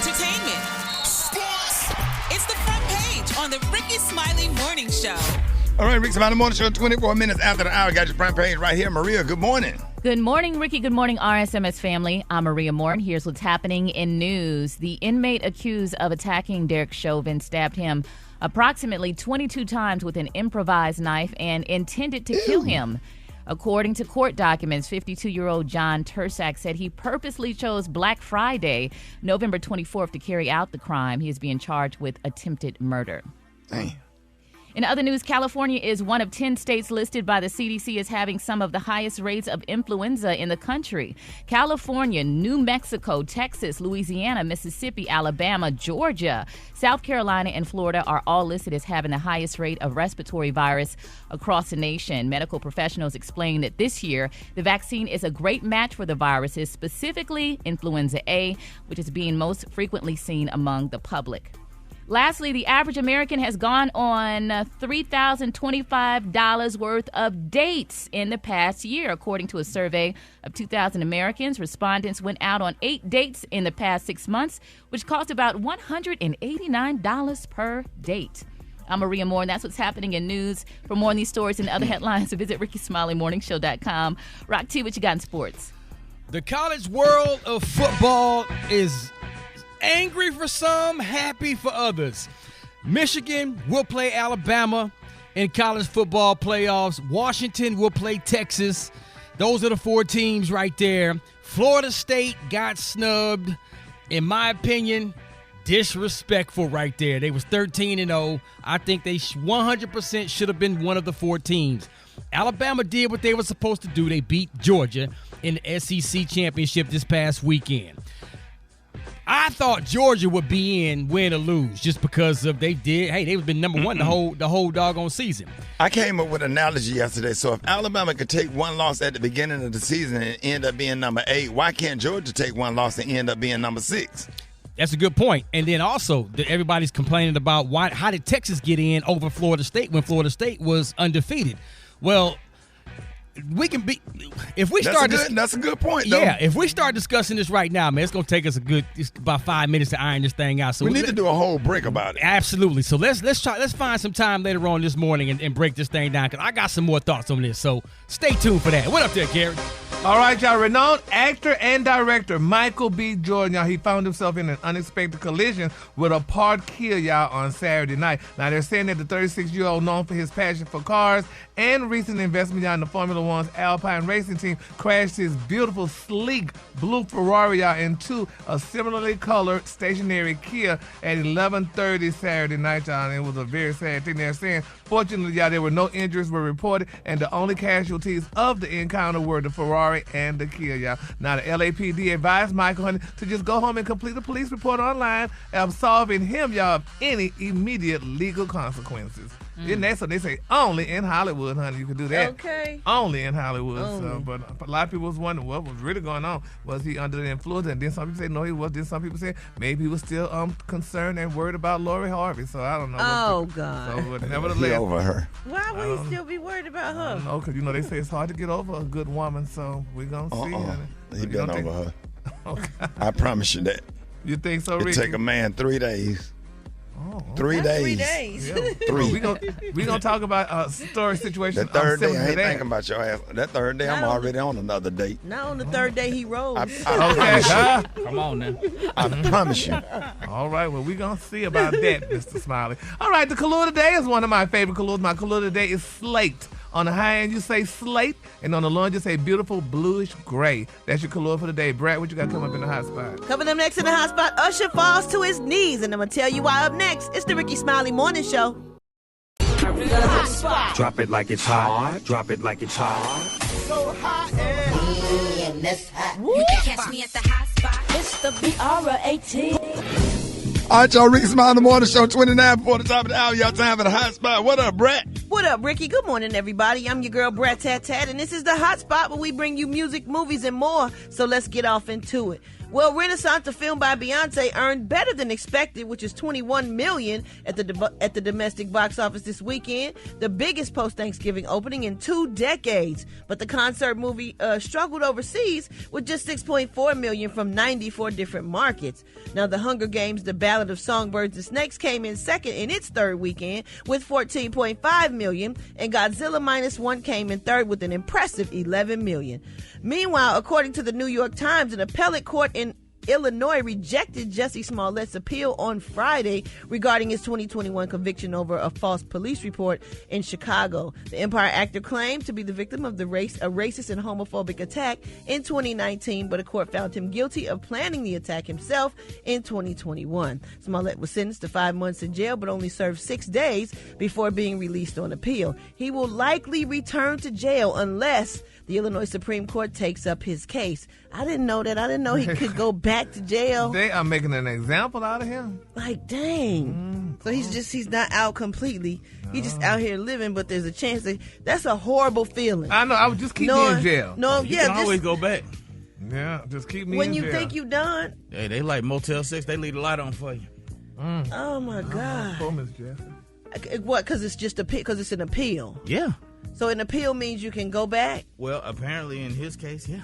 entertainment, sports. It's the front page on the Rickey Smiley Morning Show. All right, Rickey Smiley Morning Show, 24 minutes after the hour. Got your front page right here. Maria, good morning. Good morning, Ricky. Good morning, RSMS family. I'm Maria Moore. Here's what's happening in news. The inmate accused of attacking Derek Chauvin stabbed him approximately 22 times with an improvised knife and intended to kill him. According to court documents, 52-year-old John Tursack said he purposely chose Black Friday, November 24th, to carry out the crime. He is being charged with attempted murder. Damn. In other news, California is one of 10 states listed by the CDC as having some of the highest rates of influenza in the country. California, New Mexico, Texas, Louisiana, Mississippi, Alabama, Georgia, South Carolina, and Florida are all listed as having the highest rate of respiratory virus across the nation. Medical professionals explain that this year, the vaccine is a great match for the viruses, specifically influenza A, which is being most frequently seen among the public. Lastly, the average American has gone on $3,025 worth of dates in the past year. According to a survey of 2,000 Americans, respondents went out on 8 dates in the past 6 months, which cost about $189 per date. I'm Maria Moore, and that's what's happening in news. For more on these stories and other headlines, visit RickeySmileyMorningShow.com. Rock T, what you got in sports? The college world of football is angry for some, happy for others. Michigan will play Alabama in college football playoffs. Washington will play Texas. Those are the 4 teams right there. Florida State got snubbed. In my opinion, disrespectful right there. They was 13-0. I think they 100% should have been one of the 4 teams. Alabama did what they were supposed to do. They beat Georgia in the SEC championship this past weekend. I thought Georgia would be in, win or lose, just because of they've been number one the whole doggone season. I came up with an analogy yesterday. So if Alabama could take one loss at the beginning of the season and end up being number 8, why can't Georgia take one loss and end up being number 6? That's a good point. And then also, everybody's complaining about how did Texas get in over Florida State when Florida State was undefeated? Well, we can be if we start. That's a good point, though. Yeah, if we start discussing this right now, man, it's gonna take us about 5 minutes to iron this thing out. So we need to do a whole break about it. Absolutely. So let's find some time later on this morning and break this thing down, because I got some more thoughts on this. So stay tuned for that. What up there, Gary? All right, y'all. Renowned actor and director Michael B. Jordan, y'all, he found himself in an unexpected collision with a parked Kia, y'all, on Saturday night. Now, they're saying that the 36-year-old, known for his passion for cars and recent investment, y'all, in the Formula One's Alpine racing team, crashed his beautiful, sleek blue Ferrari, y'all, into a similarly colored stationary Kia at 11:30 Saturday night, y'all. And it was a very sad thing. They're saying, fortunately, y'all, there were no injuries were reported, and the only casualties of the encounter were the Ferrari and the Kia, y'all. Now, the LAPD advised Michael Honey to just go home and complete a police report online, absolving him, y'all, of any immediate legal consequences. Isn't that so? They say only in Hollywood, honey, you can do that. Okay. Only in Hollywood. So, but a lot of people was wondering what was really going on. Was he under the influence? And then some people say no, he was. Then some people say maybe he was still concerned and worried about Lori Harvey. So I don't know. Oh, God. So, but nevertheless, He over her. Why would he still be worried about her? No, because they say it's hard to get over a good woman. So we're gonna see. Honey. He been over her. Okay. I promise you that. You think so, It Ricky? take a man 3 days. Oh, okay. 3 days. 3 days. Yeah. 3. We gonna talk about a story situation. The third day, I similar ain't to that. thinking about your ass. That third day, I'm No. already on another date. Not on the third day he rose. Okay. Huh? Come on now. I promise you. All right, well, we're going to see about that, Mr. Smiley. All right, the color today is one of my favorite colors. My color today is slate. On the high end, you say slate, and on the low end, you say beautiful bluish gray. That's your color for the day. Brad, what you got coming up in the hot spot? Coming up next in the hot spot, Usher falls to his knees, and I'm going to tell you why up next. It's the Rickey Smiley Morning Show. Drop it like it's hot. Drop it like it's hot. So hot and that's hot. You can catch me at the hot spot. It's the BR18. All right, y'all. Rickey Smiley Morning Show, 29 before the top of the hour. Y'all time for the hot spot. What up, Brett? What up, Ricky? Good morning, everybody. I'm your girl, Brat Tat Tat, and this is the hot spot where we bring you music, movies, and more. So let's get off into it. Well, Renaissance, a film by Beyonce, earned better than expected, which is $21 million at the domestic box office this weekend, the biggest post-Thanksgiving opening in 2 decades. But the concert movie struggled overseas with just $6.4 million from 94 different markets. Now, The Hunger Games: The Ballad of Songbirds and Snakes came in second in its third weekend with $14.5 million, and Godzilla Minus One came in third with an impressive $11 million. Meanwhile, according to the New York Times, an appellate court in Illinois rejected Jussie Smollett's appeal on Friday regarding his 2021 conviction over a false police report in Chicago. The Empire actor claimed to be the victim of a racist and homophobic attack in 2019, but a court found him guilty of planning the attack himself in 2021. Smollett was sentenced to 5 months in jail, but only served 6 days before being released on appeal. He will likely return to jail unless the Illinois Supreme Court takes up his case. I didn't know that. I didn't know he could go back to jail. They are making an example out of him. Like, dang. So he's not out completely. He's just out here living, but there's a chance that's a horrible feeling. I know. I would just keep me in jail. No, you can always go back. Yeah, just keep me in jail. When you think you done. Hey, they like Motel 6. They leave the light on for you. Oh, my God. Poor Miss Jesse. What, because it's an appeal? Yeah. So an appeal means you can go back? Well, apparently in his case, yeah.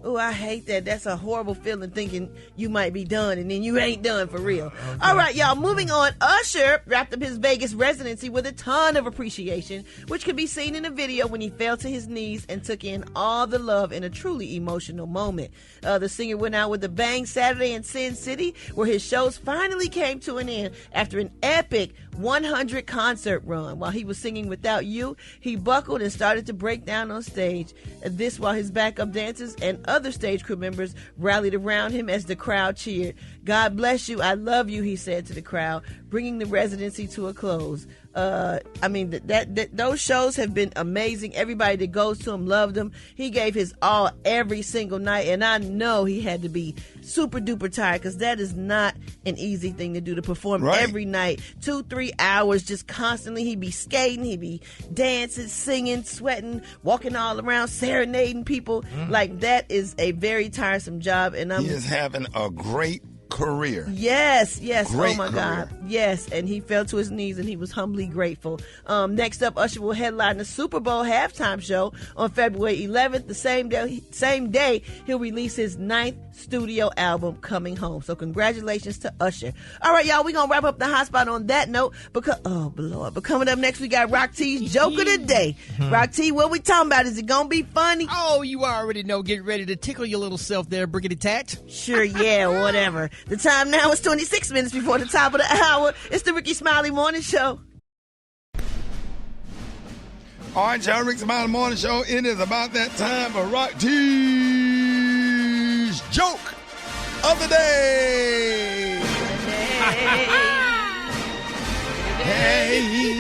Oh, I hate that. That's a horrible feeling, thinking you might be done and then you ain't done for real. Okay. All right, y'all, moving on. Usher wrapped up his Vegas residency with a ton of appreciation, which can be seen in a video when he fell to his knees and took in all the love in a truly emotional moment. The singer went out with a bang Saturday in Sin City, where his shows finally came to an end after an epic 100 concert run. While he was singing Without You, he buckled and started to break down on stage. This while his backup dancers and other stage crew members rallied around him as the crowd cheered. God bless you, I love you, he said to the crowd, bringing the residency to a close. Those shows have been amazing. Everybody that goes to him loved him. He gave his all every single night, and I know he had to be super duper tired, because that is not an easy thing to do, to perform every night, 2-3 hours just constantly. He'd be skating, he'd be dancing, singing, sweating, walking all around, serenading people. Like, that is a very tiresome job, and he is having a great career. Yes. Great oh my career. God. Yes. And he fell to his knees and he was humbly grateful. Next up, Usher will headline the Super Bowl halftime show on February 11th. The same day he'll release his 9th studio album, Coming Home. So congratulations to Usher. All right, y'all, we're going to wrap up the hot spot on that note. Because, oh, Lord. But coming up next, we got Rock T's Joke of the Day. Rock T, what we talking about? Is it going to be funny? Oh, you already know. Get ready to tickle your little self there, Brickety Tat. Sure, yeah, whatever. The time now is 26 minutes before the top of the hour. It's the Rickey Smiley Morning Show. All right, y'all, Rickey Smiley Morning Show. It is about that time for Rock T's Joke of the Day. Hey.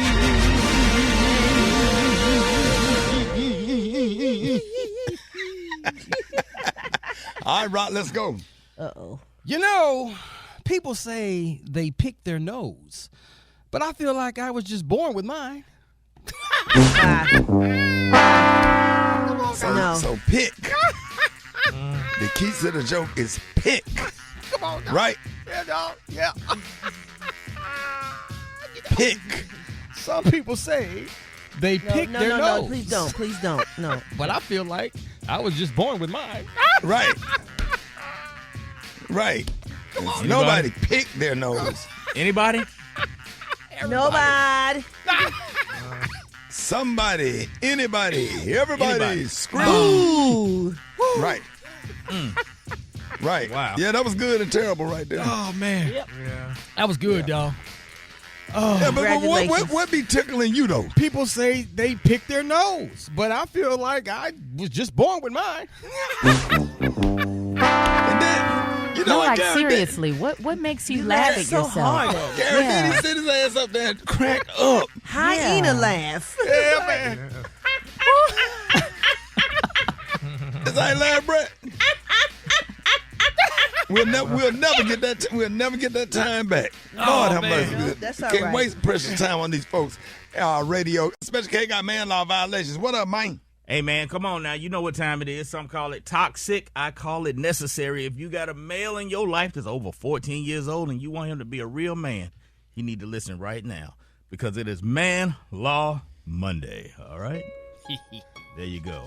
All right, Rock, let's go. Uh-oh. You know, people say they pick their nose, but I feel like I was just born with mine. So pick. The key to the joke is pick. Come on, dog. Right? Yeah, dog. Yeah. Pick. Some people say they pick their nose. No, please don't. No. But I feel like I was just born with mine. Right. Right. Nobody picked their nose. Anybody? Nobody. Somebody, anybody, everybody, scream. Ooh. Right. Right. Wow. Yeah, that was good and terrible right there. Oh, man. Yep. Yeah. That was good, y'all. Oh, Yeah, but Congratulations. what be tickling you, though? people say they pick their nose, but I feel like I was just born with mine. And then, you know No, what, like Gary, seriously, what makes you laugh at so yourself? hard at it. Gary Yeah. he sit his ass up there and crack up. Hyena laugh. Yeah, man. Is that laugh, Brett? We'll never get that. We'll never get that time back. Lord have mercy. No, that's all Can't right. waste precious time on these folks. Radio. Special K got man law violations. What up, man? Hey, man, come on now. You know what time it is. Some call it toxic. I call it necessary. If you got a male in your life that's over 14 years old and you want him to be a real man, you need to listen right now because it is Man Law Monday, all right? There you go.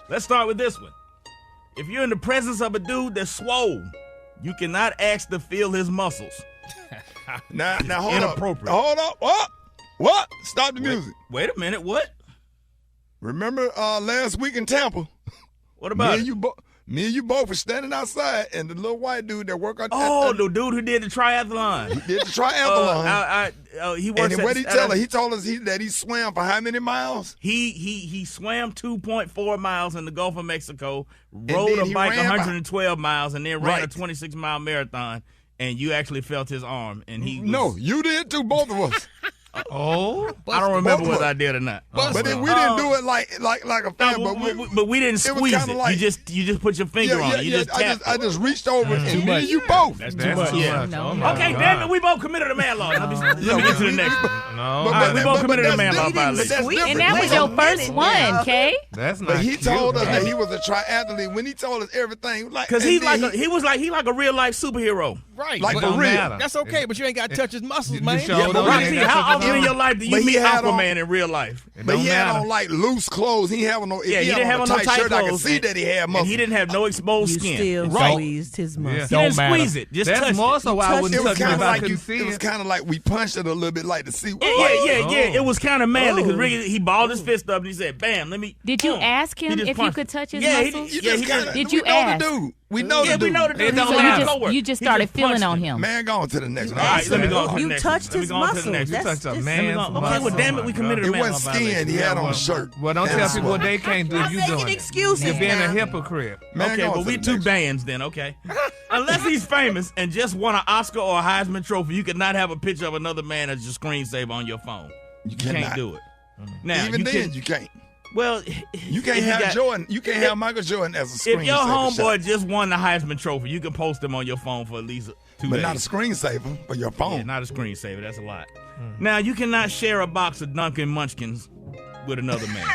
Let's start with this one. If you're in the presence of a dude that's swole, you cannot ask to feel his muscles. Now hold Inappropriate. up. Hold up. What? Stop the music. Wait a minute. What? Remember last week in Tampa? What about Me and you both were standing outside, and the little white dude that worked on the dude who did the triathlon. He did the triathlon. He works. And then what he told us that he swam for how many miles? He swam 2.4 miles in the Gulf of Mexico, rode a bike 112 miles, and then ran a 26-mile marathon. And you actually felt his arm, and he was, No, you did too, both of us. I don't remember whether I did or not. But then we didn't do it like a fan. But we didn't squeeze it. Like, you just put your finger on it. You just tapped I just reached over and me and you both. That's too much. Yeah. Okay, damn it, we both committed a man law. Let me get to the next one. No. All right, we both committed a man law violation. And that was your first one, Kay. That's not But he cute, told us man. that he was a triathlete. When he told us everything, like Because he was like a real life superhero. Right. Like but for real. matter. That's okay, but you ain't got to touch his muscles, You man. sure Yeah, don't but know Roxy, you ain't got how touch often in his your life do But you he meet had Aquaman in real life? It But don't he had matter. on like loose clothes. He had on no. Yeah, he didn't have on no tight shirt. I could clothes. see that he had And muscles. he didn't have no exposed You skin. still Right. squeezed his muscle. Yeah. He didn't Don't squeeze it. Just touch That's more it. so why I wouldn't It was touch him kind if of I like couldn't you. see It was it. kind of like we punched it a little bit, like to see. Yeah. It was kind of manly because Oh. Ricky, he balled his fist up and he said, "Bam, let me." Did you boom." ask He him just if you punched could it. touch his Yeah, muscles? You Yeah, just he kinda, did. Did we you know ask? the dude. We know Yeah, the we dude. know the dude. It don't He's matter. a You just He started just feeling punched on him. him. Man, go on to the next one. All right, let me go on to the You next touched one. Let me his go on to the muscles. next You one. That's touched a just- man's Okay, muscle. well, damn it, we committed a It man law wasn't violation. skin. He had on a shirt. Well, don't And tell a people what sweater. they can't do. Stop You making doing it. excuses You're being a now. hypocrite. Man, Okay, go on but to we the two next bands then, okay? Unless he's famous and just won an Oscar or a Heisman Trophy, you could not have a picture of another man as your screensaver on your phone. You can't cannot. do it. Now, Even you then, can, you can't. well, You can't have Jordan. You can't have Michael Jordan as a screensaver. If your homeboy shot. just won the Heisman Trophy, you can post him on your phone for at least 2 But days. not a screensaver for your phone. Yeah, not a screensaver. That's a lot. Now, you cannot share a box of Dunkin' Munchkins with another man.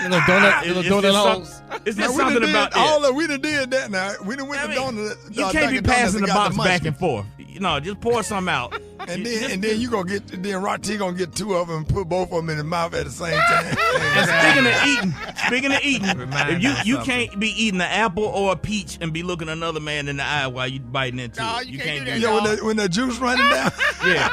Little donut, It's little donut holes. It's Now, just we done something did about all that. that. We done did that. Now we done went I to mean, Donut. You can't be Dunkin' Donuts passing and the got box back munchkins. and forth. No, just pour some out. And then you gonna get then Roti gonna get two of them and put both of them in his mouth at the same time. And speaking of eating, Remind if me you of can't be eating an apple or a peach and be looking another man in the eye while you biting into No, it. you can't can't do do that. that. when the juice running down. Yeah.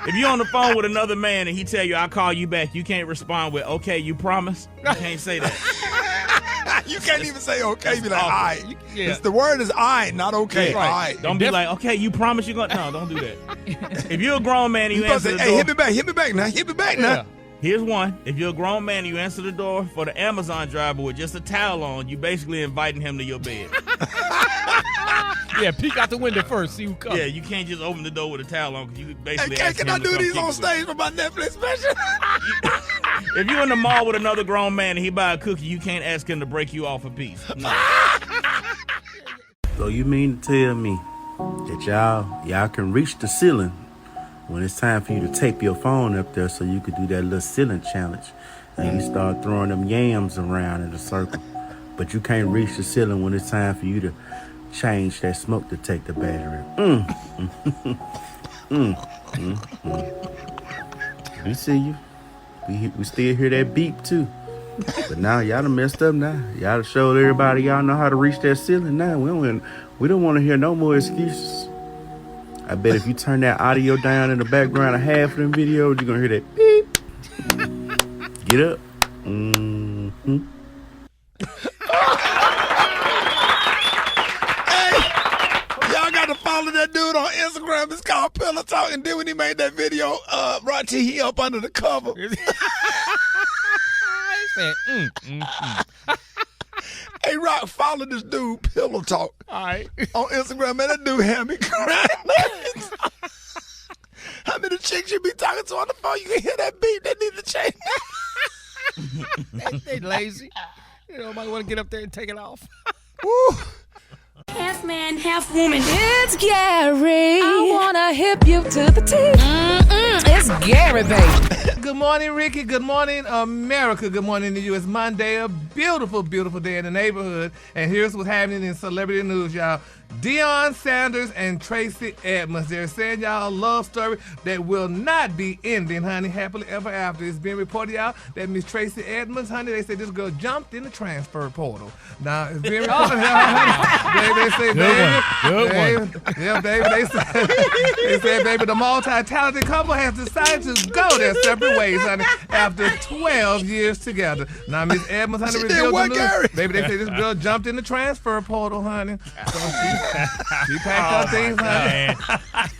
If you're on the phone with another man and he tell you I'll call you back, you can't respond with okay, you promise. You can't say that. You can't even say okay. You be like, all awful. right. Yeah. It's the word is all right, not okay. Yeah. All right. Don't be like, okay, you promise you're gonna. No, don't do that. If you're a grown man and You you supposed answer to the say, hey, door, hit me back now, hit me back now. Yeah. here's one. If you're a grown man and you answer the door for the Amazon driver with just a towel on, you basically inviting him to your bed. Yeah, peek out the window first, see who comes. Yeah, you can't just open the door with a towel on because you basically Hey, ask can him I to do come these kick on it with you. stage for my Netflix special? If you're in the mall with another grown man and he buy a cookie, you can't ask him to break you off a piece. No. So you mean to tell me that y'all can reach the ceiling when it's time for you to tape your phone up there so you could do that little ceiling challenge and you start throwing them yams around in a circle, but you can't reach the ceiling when it's time for you to change that smoke detector battery. We see you. We still hear that beep too. But now y'all done messed up now. Y'all done showed everybody y'all know how to reach that ceiling now. We don't want to hear no more excuses. I bet if you turn that audio down in the background of half of them videos, you're going to hear that beep. Get up. Mm-hmm. Y'all got to follow that dude on Instagram. It's called Pillow Talk. And then when he made that video, Roti, he up under the cover. Hey, Rock, follow this dude, Pillow Talk. All right. On Instagram, man, that dude had me crying. How many chicks you be talking to on the phone? You can hear that beat. They need to change. They lazy. You know, nobody want to get up there and take it off. Woo. Half man, man, half woman. It's Gary. I wanna hip you to the teeth. It's Gary, baby. Good morning, Ricky. Good morning, America. Good morning to you. It's Monday, a beautiful, beautiful day in the neighborhood. And here's what's happening in celebrity news, y'all. Deion Sanders and Tracy Edmonds. They're saying y'all a love story that will not be ending, honey, happily ever after. It's being reported out that Miss Tracy Edmonds, honey, they say this girl jumped in the transfer portal. Now, it's being reported out, honey. They say, baby, they say, baby, the multi-talented couple has decided to go their separate ways, honey, after 12 years together. Now, Miss Edmonds, honey, revealed the news. Gary? Baby, they say this girl jumped in the transfer portal, honey. So she packed her things, honey.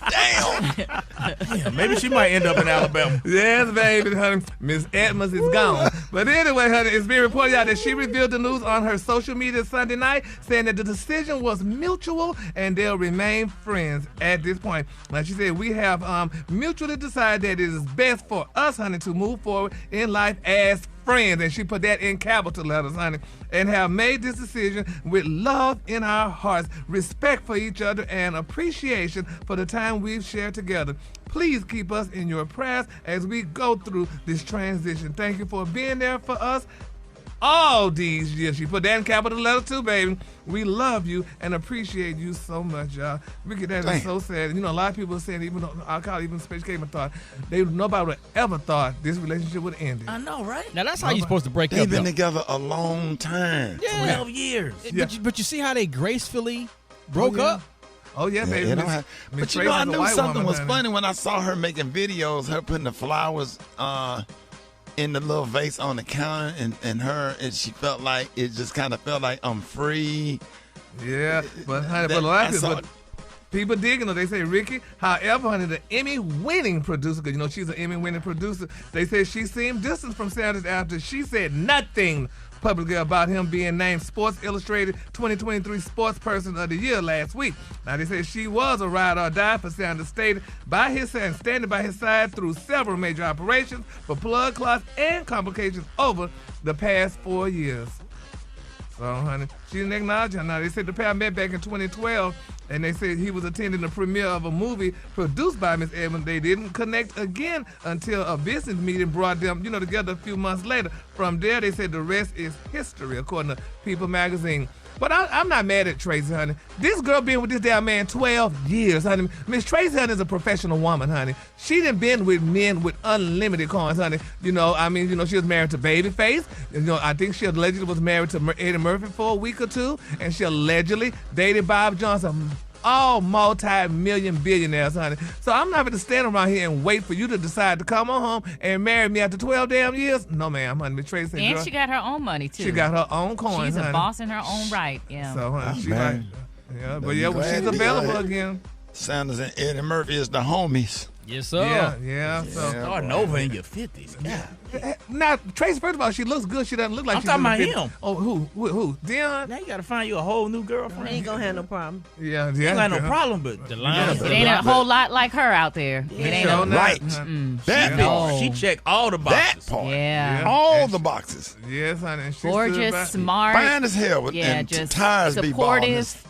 Damn. Maybe she might end up in Alabama. Yes, baby, honey. Miss Edmonds is gone. But anyway, honey, it's being reported out that she revealed the news on her social media Sunday night, saying that the decision was mutual and they'll remain friends at this point. Now, she said, we have mutually decided that it is best for us, honey, to move forward in life as friends, and she put that in capital letters, honey, and have made this decision with love in our hearts, respect for each other, and appreciation for the time we've shared together. Please keep us in your prayers as we go through this transition. Thank you for being there for us all these years. She put that in capital letters too, baby. We love you and appreciate you so much, y'all. Ricky, that is so sad. You know, a lot of people are saying, even I call it even Space Caveman thought, nobody would ever thought this relationship would end. I know, right? Now, that's how you're supposed to break up. They've been together a long time. Yeah. 12 years. But you see how they gracefully broke up? Oh, yeah, baby. But you know, I knew something was funny when I saw her making videos, her putting the flowers in the little vase on the counter, and she felt like, it just kind of felt like I'm free. Yeah, but honey, but a lot of people digging her. They say, Ricky, however, honey, the Emmy-winning producer, because you know she's an Emmy-winning producer, they say she seemed distant from Sanders after she said nothing publicly about him being named Sports Illustrated 2023 Sports Person of the Year last week. Now, they say she was a ride or die for Sanders, standing by his side through several major operations for blood clots and complications over the past 4 years. So, honey, she didn't acknowledge her. Now, they said the pair met back in 2012, and they said he was attending the premiere of a movie produced by Miss Edmonds. They didn't connect again until a business meeting brought them, together a few months later. From there, they said the rest is history, according to People magazine. But I'm not mad at Tracy, honey. This girl been with this damn man 12 years, honey. Miss Tracy, honey, is a professional woman, honey. She done been with men with unlimited coins, honey. She was married to Babyface. I think she allegedly was married to Eddie Murphy for a week or two, and she allegedly dated Bob Johnson. All multi-million billionaires, honey. So I'm not going to stand around here and wait for you to decide to come on home and marry me after 12 damn years. No, ma'am, honey. Miss Tracy, and girl, she got her own money, too. She got her own coins, She's a boss in her own right, yeah. So, honey, she's available again. Sanders and Eddie Murphy is the homies. Yes, sir. Yeah. So starting over in your 50s. Yeah. Now, Tracy, first of all, she looks good. She doesn't look like she's talking about him. Oh, who? Deion? Now you got to find you a whole new girlfriend. He ain't going to have no problem. Yeah. He ain't got no problem, but the line. It ain't a whole lot like her out there. Yeah. It ain't right. That part. She checked all the boxes. That part. Yeah. All the boxes. Yes, honey. Gorgeous, smart. Fine as hell. And just tires supportive.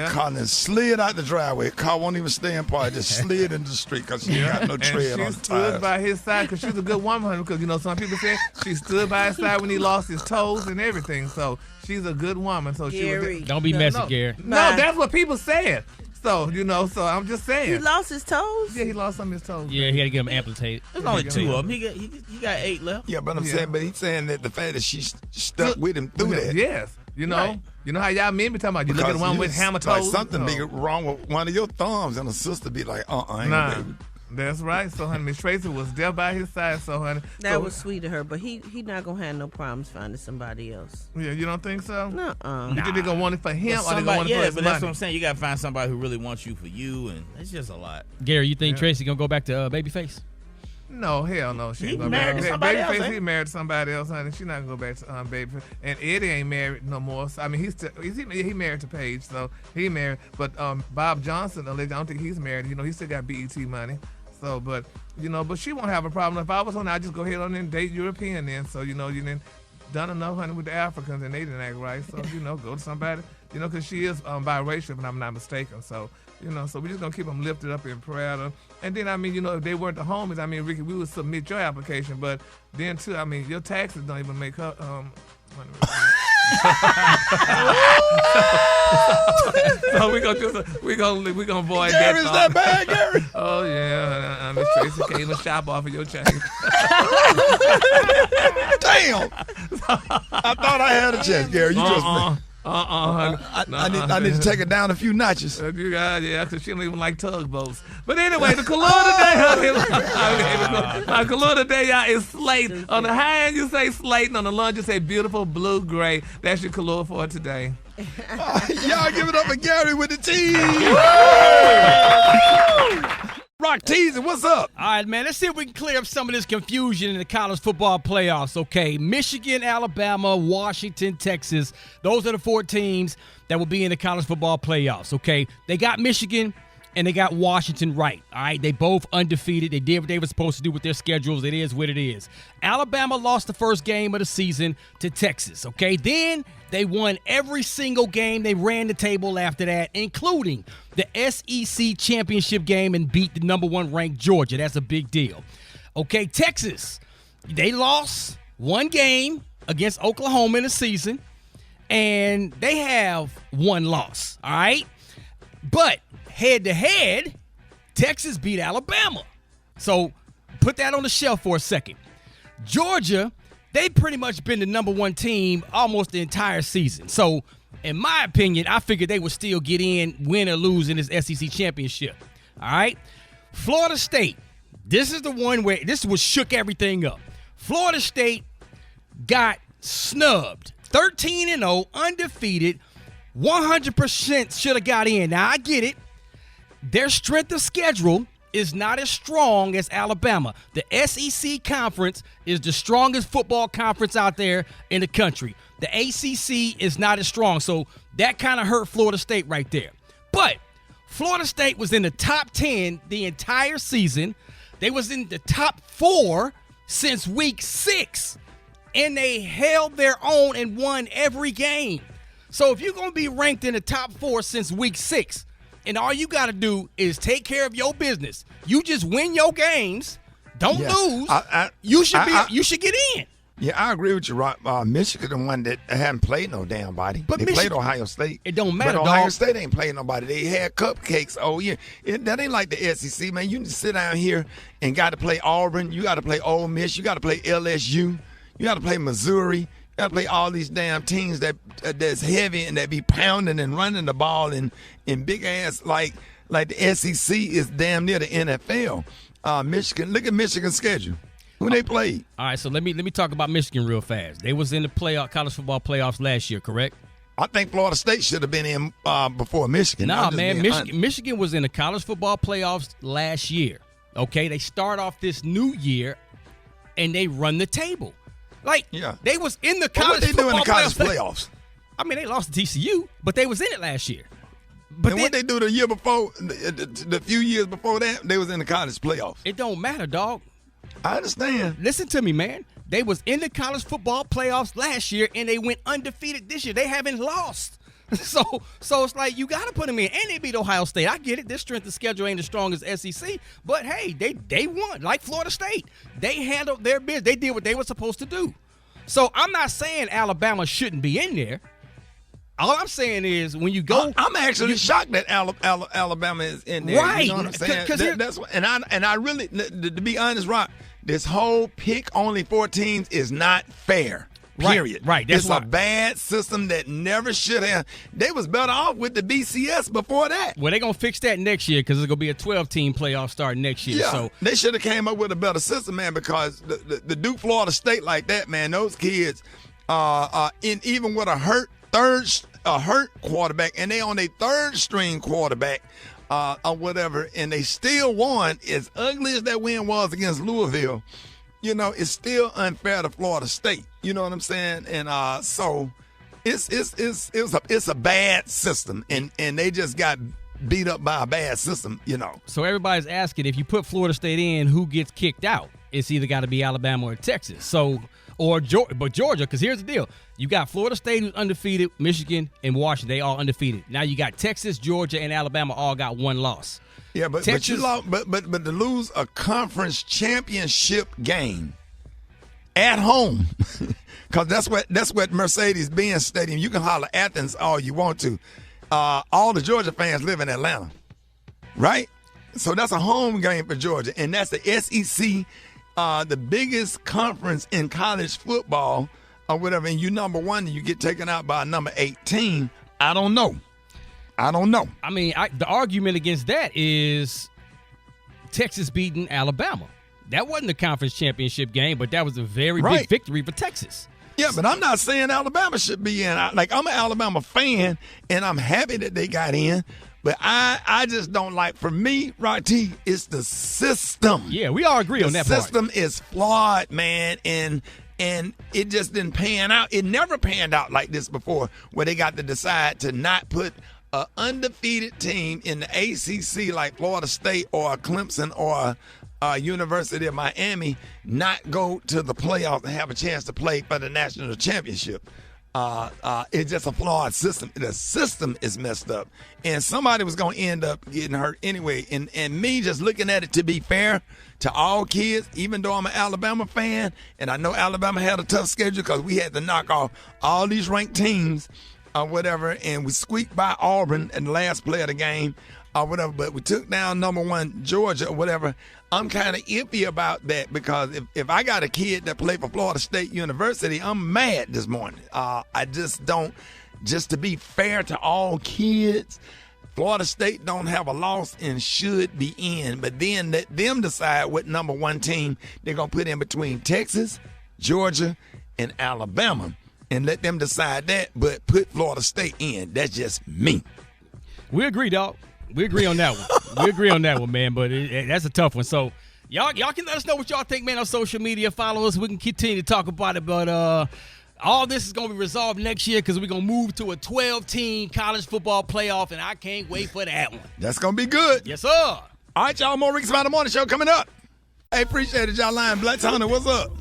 Car then slid out the driveway. Car won't even stay in park. Just slid into the street because she got no tread on the tires. She stood by his side because she's a good woman. Because some people say she stood by his side when he lost his toes and everything. So she's a good woman. So Gary. Don't be messy, Gary. No, that's what people said. So so I'm just saying. He lost his toes? Yeah, he lost some of his toes. Yeah, he had to get them amputated. There's only 2 of them. He got 8 left. Yeah, but he's saying that the fact that she stuck with him through that. Yes. Right. You know how y'all men be talking about, you look at the one with hammer toes. Like something be wrong with one of your thumbs, and a sister be like, nah. That's right. So, honey, Miss Tracy was there by his side. So, honey, that was sweet of her, but he not gonna have no problems finding somebody else. Yeah, you don't think so? No. You think they gonna want it for him, or they gonna want it for his but money? that's what I'm saying. You gotta find somebody who really wants you for you, and it's just a lot. Gary, you think Tracy gonna go back to Babyface? No, hell no. She ain't gonna married to somebody else. Babyface, he married to somebody else, honey. She not gonna go back to Babyface. And Eddie ain't married no more. So, I mean, he married to Paige, so he married. But Bob Johnson, I don't think he's married. He still got BET money. So, but she won't have a problem. If I was on, I'd just go ahead on and date European then. So, you didn't done enough, honey, with the Africans, and they didn't act right. So, go to somebody because she is biracial, if I'm not mistaken. So, so we're just going to keep them lifted up in prayer. And then, if they weren't the homies, Ricky, we would submit your application. But then, too, your taxes don't even make her so we're gonna avoid that. Gary's that bad, Gary? Oh yeah, Miss Tracy can't even shop off of your change. Damn! I thought I had a chance, Gary. You just. I need to take it down a few notches. Because she don't even like tugboats. But anyway, the color today, my color today, y'all, is slate. On the high end, you say slate, and on the lunge, you say beautiful blue gray. That's your color for today. Y'all give it up for Gary with the T. Rock teasing, what's up? All right, man, let's see if we can clear up some of this confusion in the college football playoffs, okay? Michigan, Alabama, Washington, Texas. Those are the 4 teams that will be in the college football playoffs, okay? They got Michigan and they got Washington right, all right? They both undefeated. They did what they were supposed to do with their schedules. It is what it is. Alabama lost the first game of the season to Texas, okay? Then they won every single game. They ran the table after that, including the SEC championship game, and beat the number 1 ranked Georgia. That's a big deal. Okay, Texas, they lost 1 game against Oklahoma in the season, and they have 1 loss, all right? But head-to-head, Texas beat Alabama. So put that on the shelf for a second. Georgia, they've pretty much been the number 1 team almost the entire season. So, in my opinion, I figured they would still get in, win or lose in this SEC championship. All right? Florida State, this is the one where this was shook everything up. Florida State got snubbed. 13-0, undefeated, 100% should have got in. Now, I get it. Their strength of schedule is not as strong as Alabama. The SEC conference is the strongest football conference out there in the country. The ACC is not as strong, so that kind of hurt Florida State right there. But Florida State was in the top 10 the entire season. They was in the top 4 since week 6, and they held their own and won every game. So if you're going to be ranked in the top 4 since week 6, and all you got to do is take care of your business. You just win your games. Don't lose. You should get in. Yeah, I agree with you, Rock. Michigan, the one that hadn't played no damn body. But they played Ohio State. It don't matter, but Ohio State ain't played nobody. They had cupcakes all year. That ain't like the SEC, man. You can sit down here and got to play Auburn. You got to play Ole Miss. You got to play LSU. You got to play Missouri. You got to play all these damn teams that's heavy and that be pounding and running the ball in big ass like the SEC is damn near the NFL. Michigan, look at Michigan's schedule. Who they played? All right, so let me talk about Michigan real fast. They was in the college football playoffs last year, correct? I think Florida State should have been in before Michigan. Nah, man, Michigan was in the college football playoffs last year. Okay, they start off this new year and they run the table. They was in the college football playoffs. What they do in the college playoffs? I mean, they lost to TCU, but they was in it last year. But what they do the year before, the few years before that, they was in the college playoffs. It don't matter, dog. I understand. Listen to me, man. They was in the college football playoffs last year, and they went undefeated this year. They haven't lost. So it's like you got to put them in. And they beat Ohio State. I get it. Their strength of schedule ain't as strong as SEC. But, hey, they won. Like Florida State. They handled their business. They did what they were supposed to do. So I'm not saying Alabama shouldn't be in there. All I'm saying is when you go, I'm actually shocked that Alabama is in there. Right? You know what I'm saying? That's what, and I really, to be honest, Rock, this whole pick only 4 teams is not fair. Period. Right. It's a bad system that never should have. They was better off with the BCS before that. Well, they're gonna fix that next year because it's gonna be a 12-team playoff start next year. Yeah, so they should have came up with a better system, man. Because the Duke Florida State like that, man, those kids, even with a hurt quarterback, and they on a 3rd string quarterback, or whatever, and they still won. As ugly as that win was against Louisville, you know, it's still unfair to Florida State. You know what I'm saying? And so it's a bad system, and they just got beat up by a bad system. You know. So everybody's asking, if you put Florida State in, who gets kicked out? It's either got to be Alabama or Texas. So, Or Georgia, because here's the deal. You got Florida State, who's undefeated, Michigan, and Washington. They all undefeated. Now you got Texas, Georgia, and Alabama all got one loss. Yeah, but you lost, but to lose a conference championship game at home, because that's what Mercedes-Benz Stadium. You can holler Athens all you want to. All the Georgia fans live in Atlanta, right? So that's a home game for Georgia, and that's the SEC, the biggest conference in college football or whatever. And you number one, and you get taken out by number 18. I don't know. I mean, the argument against that is Texas beating Alabama. That wasn't a conference championship game, but that was a very big victory for Texas. Yeah, but I'm not saying Alabama should be in. I'm an Alabama fan, and I'm happy that they got in. But I just don't like, for me, T, it's the system. Yeah, we all agree on that part. The system is flawed, man, and it just didn't pan out. It never panned out like this before, where they got to decide to not put an undefeated team in the ACC like Florida State or Clemson or University of Miami not go to the playoffs and have a chance to play for the national championship. It's just a flawed system. The system is messed up, and somebody was going to end up getting hurt anyway. And me just looking at it, to be fair to all kids, even though I'm an Alabama fan, and I know Alabama had a tough schedule because we had to knock off all these ranked teams or whatever, and we squeaked by Auburn in the last play of the game or whatever, but we took down number one Georgia or whatever. I'm kind of iffy about that, because if I got a kid that played for Florida State University, I'm mad this morning. I just don't, just to be fair to all kids, Florida State don't have a loss and should be in, but then let them decide what number one team they're going to put in between Texas, Georgia, and Alabama, and let them decide that, but put Florida State in. That's just me. We agree, dog. We agree on that one. We agree on that one, man, but that's a tough one. So y'all can let us know what y'all think, man, on social media. Follow us. We can continue to talk about it, but all this is going to be resolved next year, because we're going to move to a 12-team college football playoff, and I can't wait for that one. That's going to be good. Yes, sir. All right, y'all, more Rickey Smiley Morning Show coming up. Hey, appreciate it, y'all. Lion Black Hunter, what's up?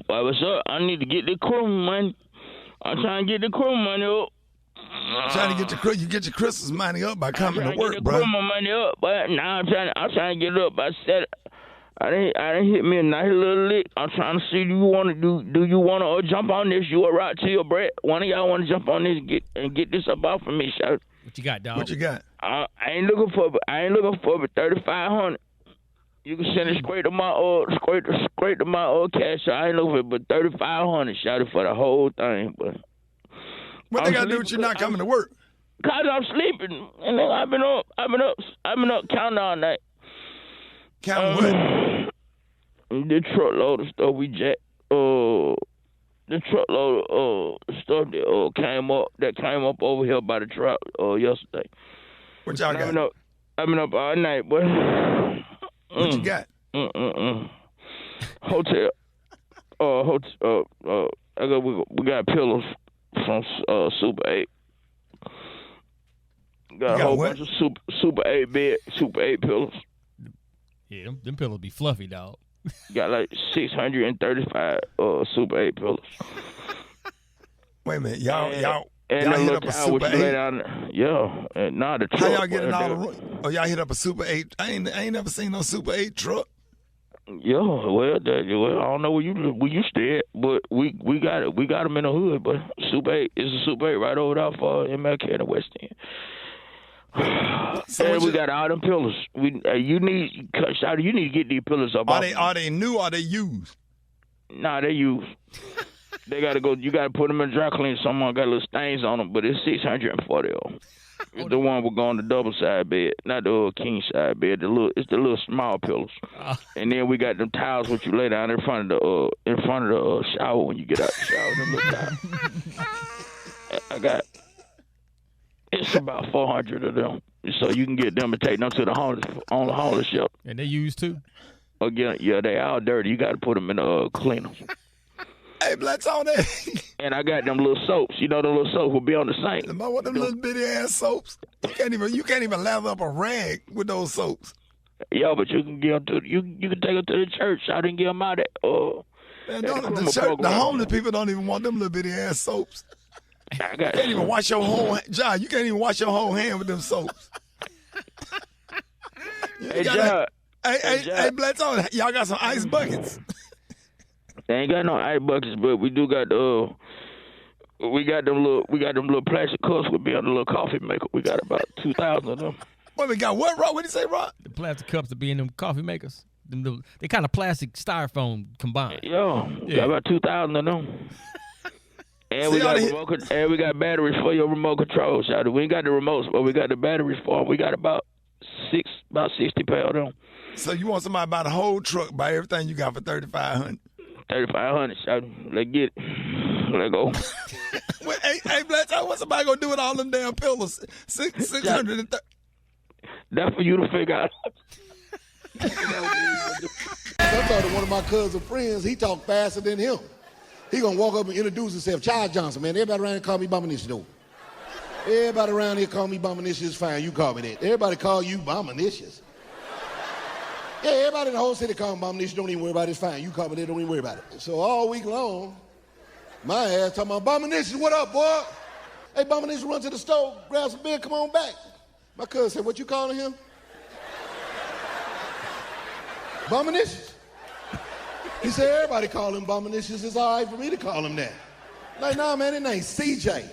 Well, what's up? I need to get the crew money. I'm trying to get the crew money up. Trying to get your you get your Christmas money up by coming to work, bro. I'm trying to get the money up, but now I'm trying to get it up. I said I didn't hit me a nice little lick. I'm trying to see, do you want to jump on this? You a right to your Brett? One of y'all want to jump on this and get this up off of me, shout. What you got, dog? What you got? I ain't looking for but $3,500. You can send it straight to my straight to my cash. I ain't looking for it, but $3,500, shout it, for the whole thing, but. What they got to do with you not coming to work? Cause I'm sleeping, and then I've been up counting all night. Counting what? The truckload of stuff we jacked. The truckload of stuff that came up over here by the truck yesterday. What y'all got? I've been up all night, boy. What you got? Hotel. We got pillows from Super 8. Got a whole bunch of Super 8 bed, Super 8 pillows. Yeah, them pillows be fluffy, dog. Got like 635 Super 8 pillows. Wait a minute, y'all hit up a Super 8? Yeah, and now the truck. How y'all getting all the? Oh, y'all hit up a Super 8? I ain't never seen no Super 8 truck. Yeah, well, I don't know where you stay at, but we got it. We got them in the hood, but Super 8 is a Super 8 right over there for MLK in the West End. And we got all them pillows. You need to get these pillows up. Are they new or are they used? Nah, they used. They gotta go. You gotta put them in dry clean. Someone got little stains on them, but it's $640 of them. It's the one we're going to double side bed, not the king side bed. It's the little small pillows, and then we got them towels which you lay down in front of the shower when you get out the shower. Them little towels. I got. It's about 400 of them, so you can get them and take them to the homeless shelter. And they used too. Again, yeah, they all dirty. You got to put them in the cleaners. Hey, Black's on that. And I got them little soaps. You know, the little soap will be on the sink. What them little bitty ass soaps? You can't even lather up a rag with those soaps. Yeah, but you can give them you can take them to the church. I didn't give them out at Man, the homeless people don't even want them little bitty ass soaps. You can't even wash your whole John. You can't even wash your whole hand with them soaps. Hey, John. Hey, Bledsoe, y'all got some ice buckets. They ain't got no ice buckets, but we do got we got them little plastic cups with be on the little coffee maker. We got about 2,000 of them. What we got? What, Rod? What did you say, Rod? The plastic cups that be in them coffee makers. They kind of plastic styrofoam combined. Yo, got about 2,000 of them. And we got batteries for your remote control, Shawty. We ain't got the remotes, but we got the batteries for them. We got about 60 pounds of them. So you want somebody to buy the whole truck, buy everything you got for $3,500? $3,500, Shawty. Let's get it. Let's go. Well, hey, Bledsoe, what's somebody gonna do with all them damn pillows? 630. That's for you to figure out. I thought that one of my cousin friends, he talked faster than him. He gonna walk up and introduce himself. Charles Johnson, man. Everybody around here call me Bombinicious, though. Everybody around here call me Bombinicious. It's fine. You call me that. Everybody call you Bombinicious. Yeah, everybody in the whole city call me Bombinicious. Don't even worry about it. It's fine. You call me that. Don't even worry about it. So all week long, my ass talking about, Bombinicious, what up, boy? Hey, Bombinicious, run to the store, grab some beer, come on back. My cousin said, what you calling him? Bombinicious. He said, everybody call him Bombinicious. It's all right for me to call him that. Like, nah, man, his name's CJ.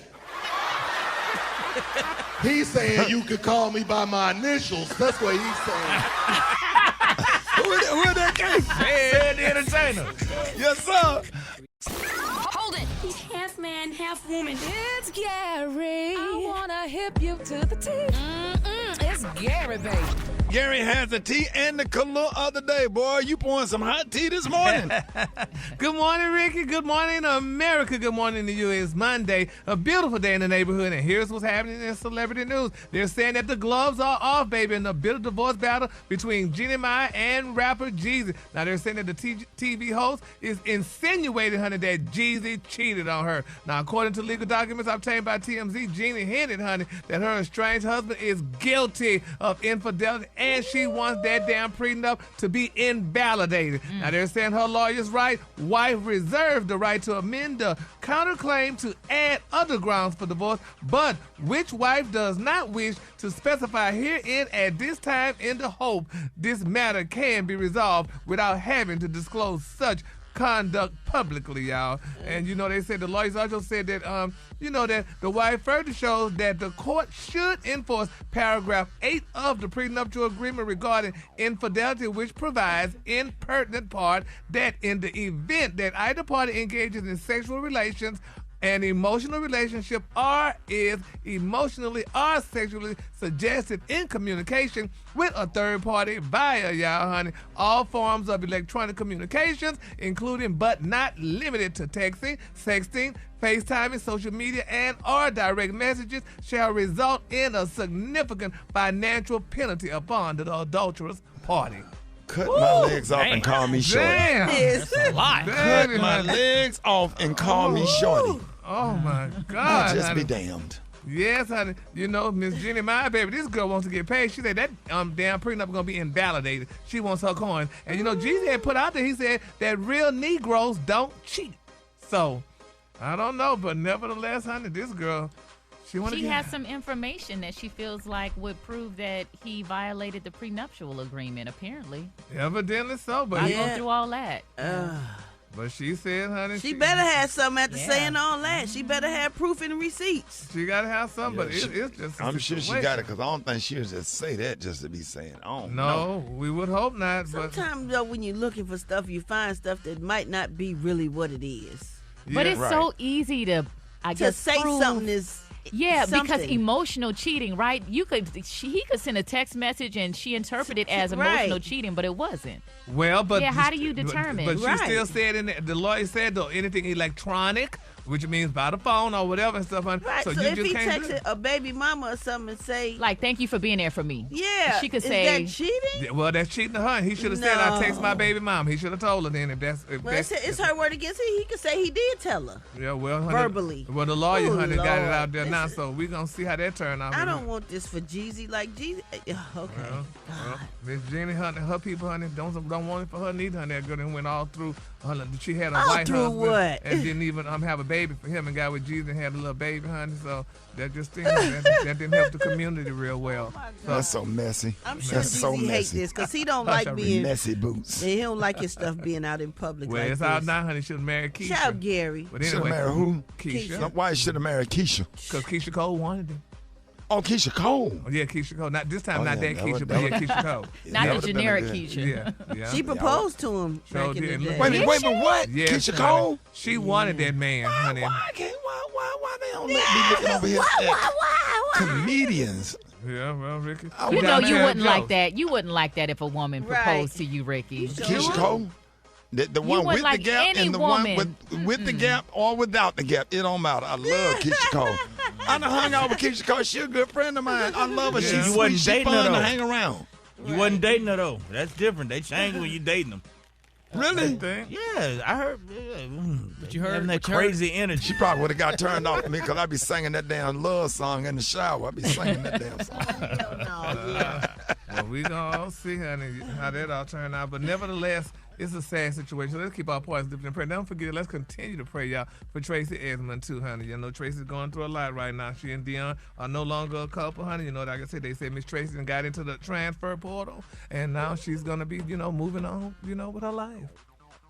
He's saying you could call me by my initials. That's what he's saying. Who that case? Hey, the entertainer. Yes, sir. Hold it. He's half man, half woman. It's Gary. I wanna hip you to the teeth. It's Gary, baby. Gary has the tea and the color of the day. Boy, you pouring some hot tea this morning. Good morning, Ricky. Good morning, America. Good morning to you. It's Monday, a beautiful day in the neighborhood, and here's what's happening in celebrity news. They're saying that the gloves are off, baby, in the bitter divorce battle between Jeannie Mai and rapper Jeezy. Now, they're saying that the TV host is insinuating, honey, that Jeezy cheated on her. Now, according to legal documents obtained by TMZ, Jeannie hinted, honey, that her estranged husband is guilty of infidelity, and she wants that damn prenup to be invalidated. Now, they're saying her lawyer's right. Wife reserved the right to amend the counterclaim to add other grounds for divorce, but which wife does not wish to specify herein at this time in the hope this matter can be resolved without having to disclose such conduct publicly, y'all. And they said the lawyers also said that that the wife further shows that the court should enforce paragraph 8 of the prenuptial agreement regarding infidelity, which provides in pertinent part that in the event that either party engages in sexual relations, an emotional relationship, or is emotionally or sexually suggested in communication with a third party via, y'all, honey, all forms of electronic communications, including but not limited to texting, sexting, FaceTiming, social media, and or direct messages, shall result in a significant financial penalty upon the adulterous party. Cut my legs off and call me shorty. Damn. That's a lot. Cut my legs off and call me shorty. Oh, my God. I'll just honey. be damned. Yes, honey. Miss Jeannie Mai, baby, this girl wants to get paid. She said that damn prenup going to be invalidated. She wants her coin. And, Jeezy had put out there, he said that real Negroes don't cheat. So, I don't know, but nevertheless, honey, this girl, she has some information that she feels like would prove that he violated the prenuptial agreement, apparently. Evidently so, but I go through all that. But she said, honey, she better have something after saying all that. She better have proof and receipts. She got to have something, but it's just I'm sure she got it, because I don't think she would just say that just to be saying, No, we would hope not. Sometimes, though, when you're looking for stuff, you find stuff that might not be really what it is. But it's so easy to, I guess, say something is... Yeah, something. because emotional cheating, right? He could send a text message and she interpreted it as emotional cheating, but it wasn't. Well, but how do you determine? But she still said the lawyer said though anything electronic, which means by the phone or whatever and stuff. Right. So you if just he can't texted a baby mama or something and say, like, "Thank you for being there for me," she could say, "Is that cheating?" Well, that's cheating to her. He should have said, "I text my baby mom." He should have told her then. It's her word against it. He could say he did tell her. Yeah, well, honey, verbally. Well, the lawyer, honey, got it out there now, so we're gonna see how that turn out. I don't want this for Jeezy. Like Jeezy, okay. Well, Miss Jenny, honey, her people, honey, don't want it for her neither, honey. That girl done went all through She had a All white through husband what? and didn't even have a baby for him and got with Jesus and had a little baby, honey. So that just that didn't help the community real well. That's so messy. I'm sure That's so Jeezy hates messy. this because he don't like being messy boots. He don't like his stuff being out in public. Well, like it's this. out now, honey. Should have married Keisha. Shout out Gary. But Should have anyway, married who? Keisha. Why should have married Keisha? Because Keisha Cole wanted him. Oh, Keisha Cole. Oh, yeah, Keisha Cole. Not this time, Oh, not yeah, that that Keisha, would- but yeah, Keisha Cole. Not the generic Keisha. Yeah. She proposed to him back in the day. Wait a minute, what? Yes, Keisha honey. Cole? She wanted that man, honey. Why they don't let me looking over here at comedians? Yeah, well, Ricky. You know you wouldn't like that. You wouldn't like that if a woman proposed to you, Ricky. Keisha Cole? The one with like the gap any and the woman. one with the gap or without the gap. It don't matter. I love Keisha Cole. I done hung out with Keisha Cole. She a good friend of mine. I love her. Yeah. She's You sweet. wasn't She's dating her, fun to though. hang around. You wasn't dating her though. That's different. They change when you dating them. Really? Yeah, I heard. But you heard having that what you heard? crazy energy. She probably would have got turned off me because I be singing that damn love song in the shower. I be singing that damn song. Well, we gonna see, honey, how that all turn out. But nevertheless, it's a sad situation. Let's keep our points lifted in prayer. Don't forget, let's continue to pray, y'all, for Tracy Edmond, too, honey. You know, Tracy's going through a lot right now. She and Dion are no longer a couple, honey. You know, like I said, they said Miss Tracy done got into the transfer portal, and now she's going to be, you know, moving on, you know, with her life.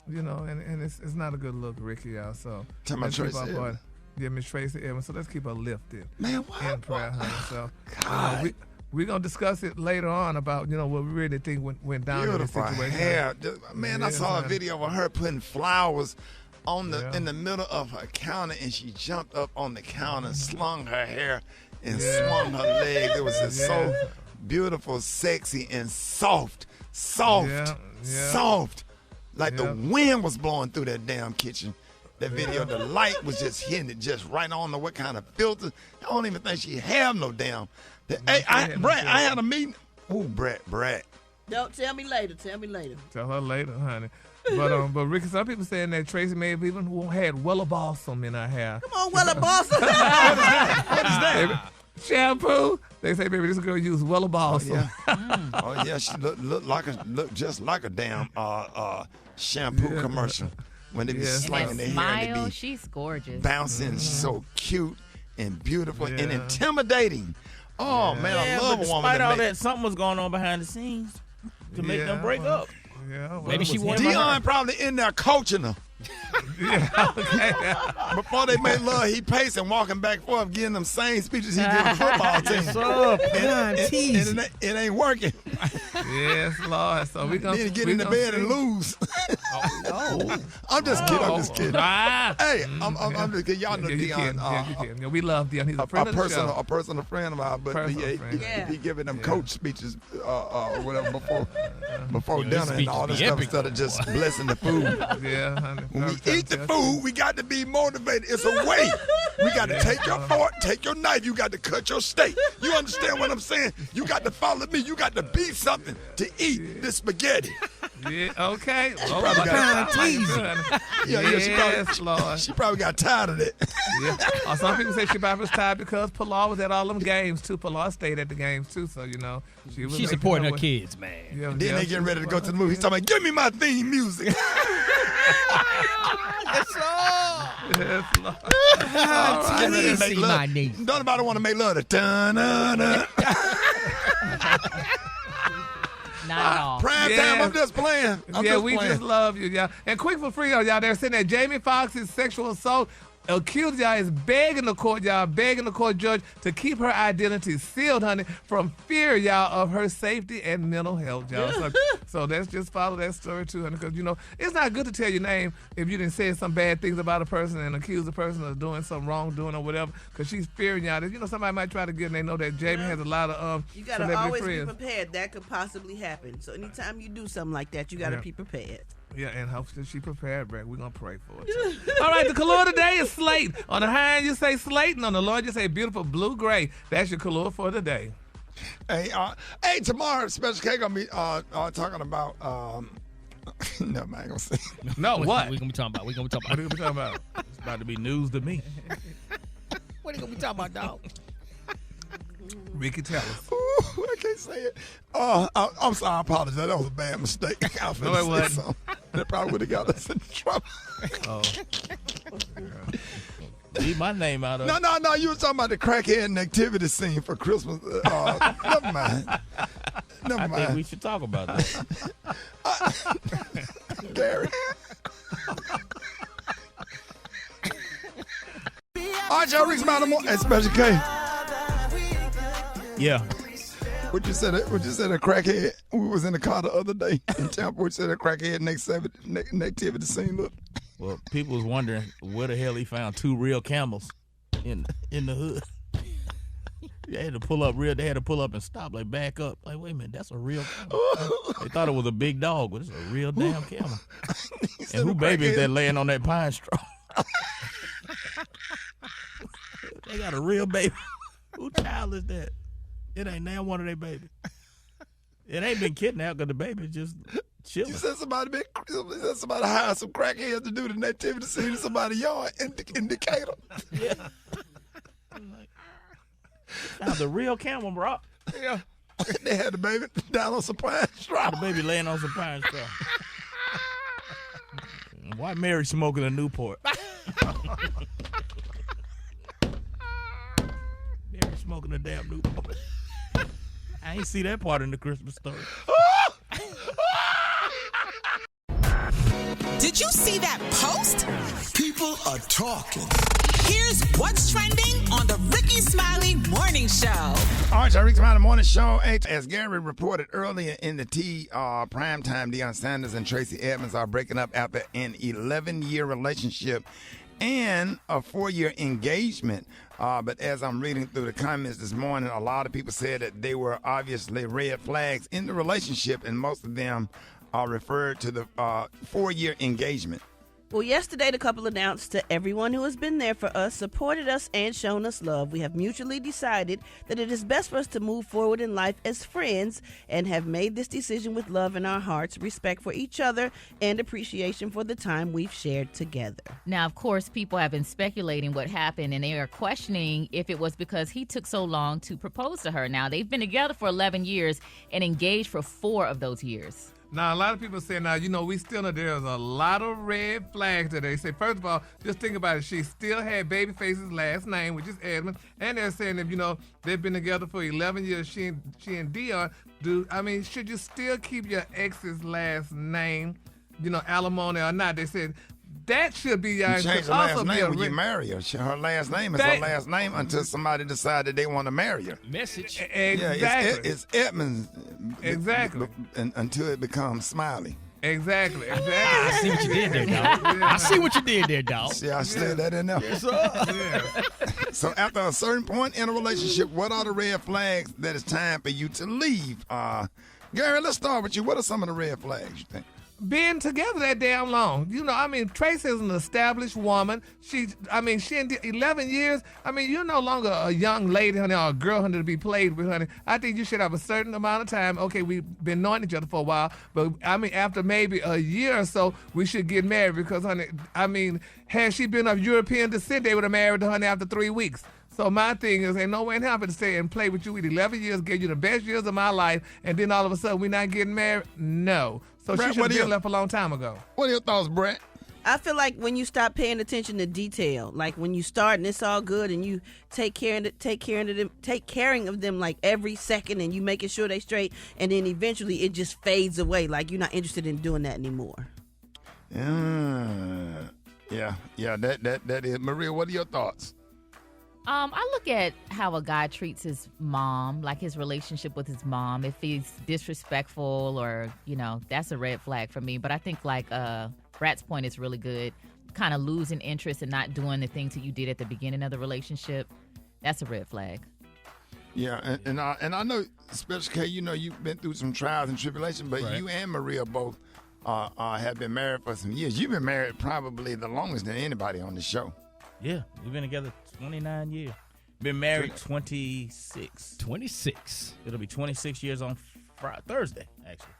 You know, and it's not a good look, Ricky, y'all. So, Tell my let's keep Tracy our Edmond. point. Yeah, Miss Tracy Edmond. So let's keep her lifted Man, in prayer, honey. So, God. you know, we're going to discuss it later on about, you know, what we really think went down Beautiful in this situation. hair. Man, I Yes, saw a honey. video of her putting flowers on in the middle of her counter, and she jumped up on the counter, slung her hair, and swung her legs. It was just so beautiful, sexy, and soft. Like the wind was blowing through that damn kitchen. That video, the light was just hitting it just right. I don't know what kind of filter. I don't even think she have no damn. Brad, I had a meeting. Ooh, Brad. Don't tell me later. Tell me later. Tell her later, honey. But Ricky, some people saying that Tracy may have even had Wella Balsam in her hair. Come on, Wella Balsam. What is that? Baby, shampoo. They say, baby, this girl used Wella Balsam. Oh yeah, she looked just like a damn shampoo commercial when they be slinging their hair and they Smile, be she's gorgeous. bouncing, so cute and beautiful and intimidating. Oh man, I love but a woman despite all that that, something was going on behind the scenes to make them break up. Yeah, well, Maybe she wanted Dion probably in there coaching her. Before they made love, he pacing, walking back and forth, getting them same speeches he did the football team. And it ain't working. Yes, Lord. So we gonna Then get in the bed and lose. I'm just kidding. Hey, I'm just kidding. Y'all know Dion. Yeah, we love Dion. He's a friend of the show. A personal friend of mine, but he giving them coach speeches or whatever before dinner and all this stuff instead of just blessing the food. Yeah, honey. When we eat the food, we got to be motivated. It's a way. We got to take your fork, take your knife. You got to cut your steak. You understand what I'm saying? You got to follow me. You got to be something to eat this spaghetti. Yeah, okay. She probably Lord. She probably got tired of it. Yeah. Some people say she probably was tired because Pilar was at all them games too. Pilar stayed at the games too, so you know she's supporting her kids, man. Yeah, then they getting ready to go to the movie. He's talking about, give me my theme music. Yes, Lord. My niece. Don't nobody want to make love to dun-dun-dun. Not at all. Prime time, I'm just playing. We just love you, y'all. And quick for free, y'all, they're saying that Jamie Foxx's sexual assault accused, y'all, is begging the court judge to keep her identity sealed, honey, from fear, y'all, of her safety and mental health, y'all. So let's just follow that story too, honey, because, you know, it's not good to tell your name if you didn't say some bad things about a person and accuse the person of doing some wrongdoing or whatever, because she's fearing y'all that, you know, somebody might try to get and they know that Jamie has a lot of you gotta celebrity always friends. be prepared. That could possibly happen. So anytime you do something like that, you gotta be prepared. Yeah, and hopefully she prepared, Brad. We're going to pray for it. All right, the color today is slate. On the high end, you say slate, and on the low end, you say beautiful blue-gray. That's your color for today. Hey, tomorrow, Special K going to be talking about, no, man, I ain't going to say. No, what? We going to be talking about? What are we going to be talking about? It's about to be news to me. What are you going to be talking about, dog? Ricky, tell us. Ooh, I can't say say it. I'm sorry, I apologize. That was a bad mistake. No, it wasn't. That probably would have got us in trouble. Oh. Leave my name out of it. No. You were talking about the crackhead nativity scene for Christmas. Never mind. I think we should talk about that. Gary. All right, y'all, Rickey Smiley Morning, and Special K. Yeah. What you said? A crackhead. We was in the car the other day in Tampa. What you said a crackhead nativity scene look? Well, people was wondering where the hell he found 2 real camels in the hood. They had to pull up and stop, like back up. Like, wait a minute, that's a real camel. They thought it was a big dog, but it's a real damn camel. And who baby is that laying on that pine straw? They got a real baby. Who child is that? It ain't now one of their babies. It ain't been kidnapped because the baby just chilling. You said somebody hired some crackheads to do the nativity scene in somebody's yard in Decatur. Yeah. Found the real camel, bro. Yeah. They had the baby down on some pine straw. The baby laying on some pine straw. Why Mary smoking a Newport? Mary smoking a damn Newport. I ain't see that part in the Christmas story. Did you see that post? People are talking. Here's what's trending on the Rickey Smiley Morning Show. All right, y'all, Rickey Smiley Morning Show. As Gary reported earlier in the primetime, Deion Sanders and Tracy Edmonds are breaking up after an 11-year relationship and a 4-year engagement. But as I'm reading through the comments this morning, a lot of people said that they were obviously red flags in the relationship, and most of them referred to the 4-year engagement. Well, yesterday the couple announced to everyone who has been there for us, supported us, and shown us love, we have mutually decided that it is best for us to move forward in life as friends and have made this decision with love in our hearts, respect for each other, and appreciation for the time we've shared together. Now, of course, people have been speculating what happened, and they are questioning if it was because he took so long to propose to her. Now, they've been together for 11 years and engaged for 4 of those years. Now, a lot of people say, we still know there's a lot of red flags that they say. First of all, just think about it. She still had Babyface's last name, which is Edmund. And they're saying that, they've been together for 11 years, she and Deion. Should you still keep your ex's last name, alimony or not? They said that should be your answer. You change her last name when you marry her. Her last name is her last name until somebody decided they want to marry her. Message. Exactly. Yeah, it's Edmonds. Exactly. Until it becomes Smiley. Exactly. I see what you did there, dog. I see what you did there, dog. See, I said that in there. Yes, sir. So after a certain point in a relationship, what are the red flags that it's time for you to leave? Gary, let's start with you. What are some of the red flags you think? Being together that damn long. Tracy is an established woman. She in 11 years, you're no longer a young lady, honey, or a girl, honey, to be played with, honey. I think you should have a certain amount of time. Okay, we've been knowing each other for a while, but, after maybe a year or so, we should get married because, honey, had she been of European descent, they would have married her, honey, after 3 weeks. So my thing is, ain't no way in hell to stay and play with you with 11 years, gave you the best years of my life, and then all of a sudden we're not getting married? No. So Brett, she should have been left a long time ago. What are your thoughts, Brett? I feel like when you stop paying attention to detail, like when you start and it's all good and you take caring of them like every second and you making sure they straight, and then eventually it just fades away, like you're not interested in doing that anymore. Yeah, that is. Maria, what are your thoughts? I look at how a guy treats his mom, like his relationship with his mom. If he's disrespectful or, that's a red flag for me. But I think Brat's point is really good. Kind of losing interest and not doing the things that you did at the beginning of the relationship. That's a red flag. Yeah, and I know, especially Kay, you've been through some trials and tribulations, but right. You and Maria both have been married for some years. You've been married probably the longest than anybody on the show. Yeah, we've been together 29 years. Been married 26. 26. It'll be 26 years on Thursday, actually.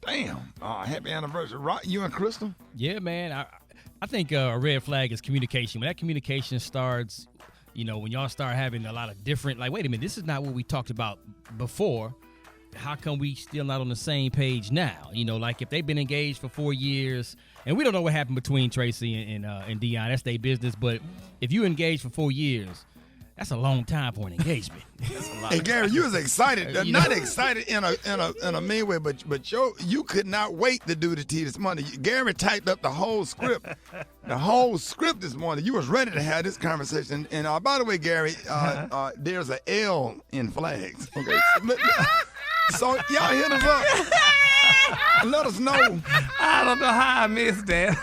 Damn. Happy anniversary. Right, you and Crystal? Yeah, man. I think a red flag is communication. When that communication starts, when y'all start having a lot of different, like, wait a minute, this is not what we talked about before. how come we still not on the same page now? You know, like if they've been engaged for 4 years, and we don't know what happened between Tracy and Dion. That's their business. But if you engaged for 4 years, that's a long time for an engagement. Hey Gary, you was excited, not excited in a mean way, but you could not wait to do the tea this morning. Gary typed up the whole script this morning. You was ready to have this conversation. And by the way, Gary, there's an L in flags. Okay, so y'all hit us up. Let us know. I don't know how I missed that.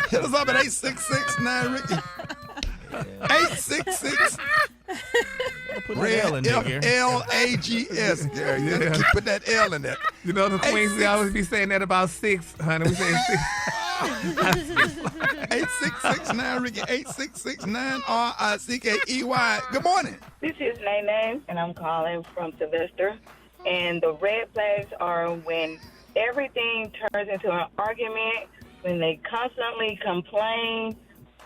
Hit us up at 866-9 Ricky. 866 L-A-G-S, Gary. You gotta put that L in there. You know the Queens, they always be saying that about 6, honey. We say 6. 866-9 Ricky. 866-9-R-I-C-K-E-Y. Good morning. This is Nene, and I'm calling from Sylvester. And the red flags are when everything turns into an argument, when they constantly complain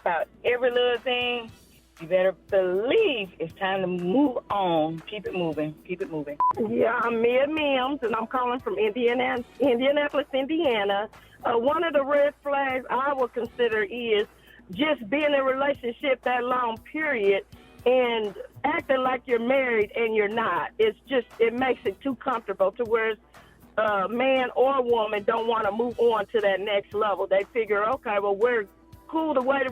about every little thing. You better believe it's time to move on. Keep it moving. Keep it moving. Yeah, I'm Mia Mims, and I'm calling from Indianapolis, Indiana. One of the red flags I would consider is just being in a relationship that long period and acting like you're married and you're not. It makes it too comfortable to where man or woman don't want to move on to that next level. They figure, okay, well, we're cool the way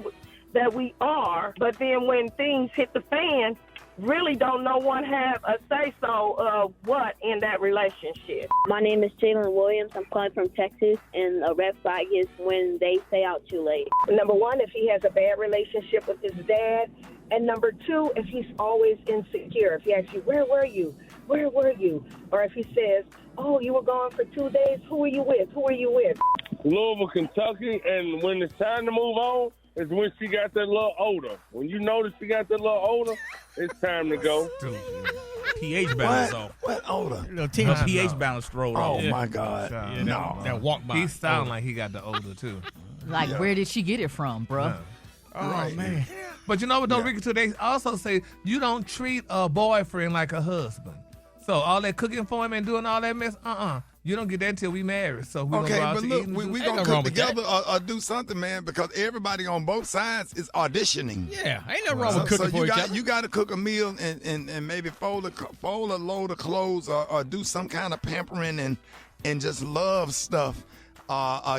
that we are, but then when things hit the fan, really don't no one have a say-so of what in that relationship. My name is Jalen Williams. I'm calling from Texas, and a red flag is when they stay out too late. Number one, if he has a bad relationship with his dad, and number two, if he's always insecure. If he asks you, where were you? Where were you? Or if he says, oh, you were gone for 2 days, who are you with? Who are you with? Louisville, Kentucky, and when it's time to move on is when she got that little older. When you notice she got that little older, it's time to go. pH balance off. What older? pH balance thrown off. Oh, my God. No. That walk by. He sound like he got the older, too. Like, where did she get it from, bruh? Oh, Right. man. But you know what, though, Ricky, too, they also say you don't treat a boyfriend like a husband. So all that cooking for him and doing all that mess, you don't get that until we marry. So we Okay, but look, we gonna cook together or do something, man, because everybody on both sides is auditioning. Yeah, ain't nothing wrong with cooking for each other. You got to cook a meal and maybe fold a load of clothes or do some kind of pampering and just love stuff.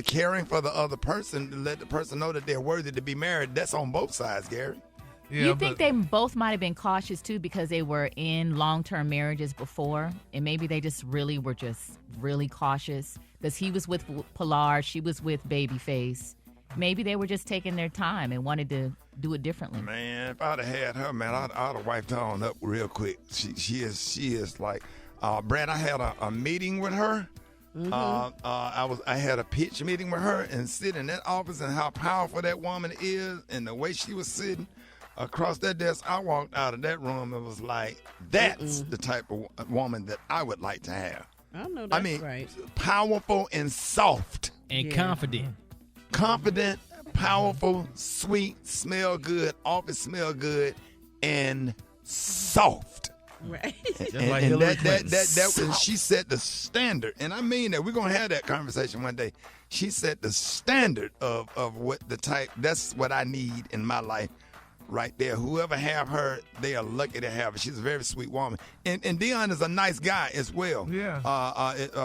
Caring for the other person to let the person know that they're worthy to be married. That's on both sides, Gary. Yeah, you think they both might have been cautious, too, because they were in long-term marriages before, and maybe they just really were really cautious because he was with Pilar, she was with Babyface. Maybe they were just taking their time and wanted to do it differently. Man, if I'd have had her, man, I'd have wiped her on up real quick. She is like, Brad, I had a meeting with her. I had a pitch meeting with her and sit in that office and how powerful that woman is and the way she was sitting across that desk. I walked out of that room and was like, that's the type of woman that I would like to have. I know that's right. Powerful and soft. And confident. Confident, powerful, sweet, smell good, office smell good, and soft. Right. And that she set the standard, and I mean that. We're gonna have that conversation one day. She set the standard of what the type. That's what I need in my life, right there. Whoever have her, they are lucky to have her. She's a very sweet woman, and Dion is a nice guy as well. Yeah.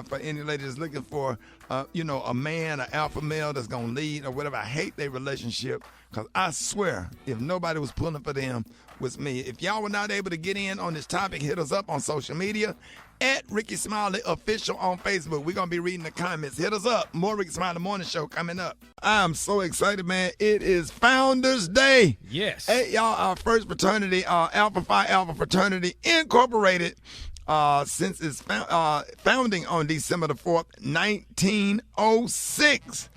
For any lady that's looking for, a man, an alpha male that's gonna lead or whatever. I hate their relationship because I swear, if nobody was pulling for them, was me. If y'all were not able to get in on this topic, hit us up on social media at Rickey Smiley Official on Facebook. We're going to be reading the comments. Hit us up. More Rickey Smiley Morning Show coming up. I'm so excited, man. It is Founders Day. Yes. Hey, y'all, our first fraternity, Alpha Phi Alpha Fraternity Incorporated, since its founding on December the 4th, 1906.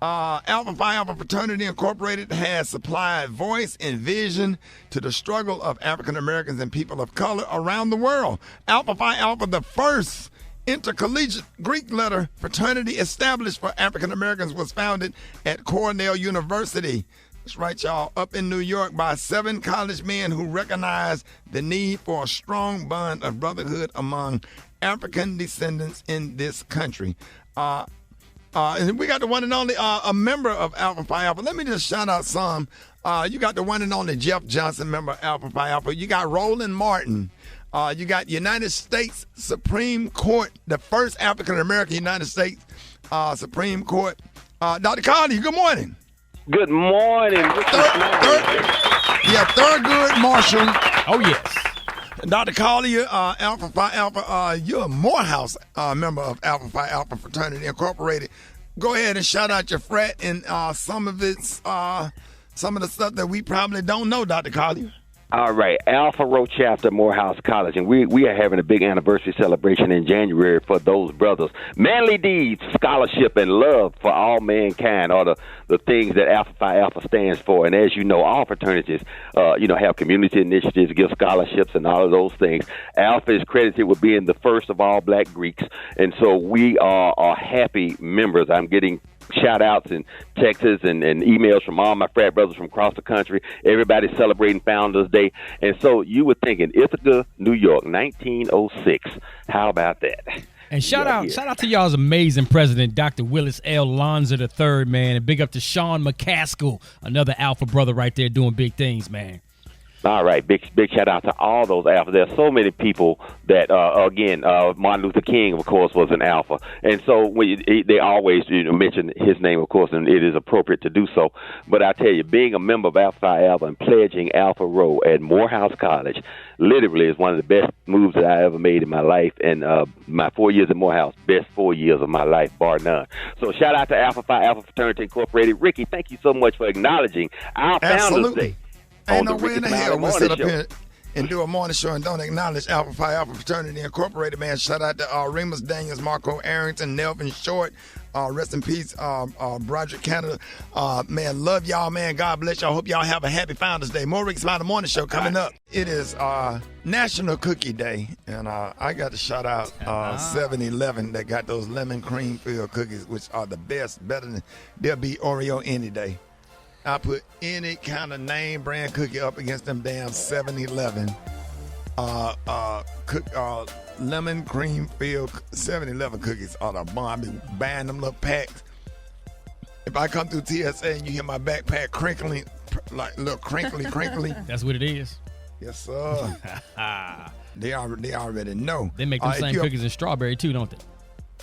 Alpha Phi Alpha Fraternity Incorporated has supplied voice and vision to the struggle of African Americans and people of color around the world. Alpha Phi Alpha, the first intercollegiate Greek letter fraternity established for African Americans, was founded at Cornell University That's right, y'all. Up in New York by 7 college men who recognize the need for a strong bond of brotherhood among African descendants in this country. And we got the one and only a member of Alpha Phi Alpha. Let me just shout out some. You got the one and only Jeff Johnson, member of Alpha Phi Alpha. You got Roland Martin. You got United States Supreme Court, the first African-American United States Supreme Court. Dr. Carly, good morning. Good morning. Thurgood Marshall. Oh, yes. Dr. Collier, Alpha Phi Alpha, you're a Morehouse member of Alpha Phi Alpha Fraternity Incorporated. Go ahead and shout out your frat and some of the stuff that we probably don't know, Dr. Collier. All right, Alpha Rho chapter, Morehouse College, and we are having a big anniversary celebration in January for those brothers. Manly deeds, scholarship, and love for all mankind are the things that Alpha Phi Alpha stands for. And as you know, all fraternities, have community initiatives, give scholarships, and all of those things. Alpha is credited with being the first of all black Greeks, and so we are happy members. I'm getting shout-outs and texts and emails from all my frat brothers from across the country. Everybody's celebrating Founders Day. And so you were thinking, Ithaca, New York, 1906. How about that? And shout out to y'all's amazing president, Dr. Willis L. Lonzer III, man. And big up to Sean McCaskill, another Alpha brother right there doing big things, man. All right, big shout out to all those alphas. There are so many people that, Martin Luther King, of course, was an alpha, and so they always mention his name, of course, and it is appropriate to do so. But I tell you, being a member of Alpha Phi Alpha and pledging Alpha Rho at Morehouse College, literally is one of the best moves that I ever made in my life, and my 4 years at Morehouse, best 4 years of my life, bar none. So shout out to Alpha Phi Alpha Fraternity Incorporated. Ricky, thank you so much for acknowledging our Founders Day. Ain't no way in the hell we'll sit up here and do a morning show and don't acknowledge Alpha Phi Alpha Fraternity Incorporated, man. Shout out to Remus Daniels, Marco Arrington, Nelvin Short. Rest in peace, Broderick Canada. Man, love y'all, man. God bless y'all. Hope y'all have a happy Founders Day. More Rickey Smiley Morning Show coming up. It is National Cookie Day, and I got to shout out 7-Eleven that got those lemon cream filled cookies, which are the best, better than they'll be Oreo any day. I put any kind of name brand cookie up against them damn 7-Eleven lemon cream filled 7-Eleven cookies are the bomb. I be buying them little packs. If I come through TSA and you hear my backpack crinkling, like little crinkly. That's what it is. Yes, sir. They already know. They make them same cookies in strawberry too, don't they?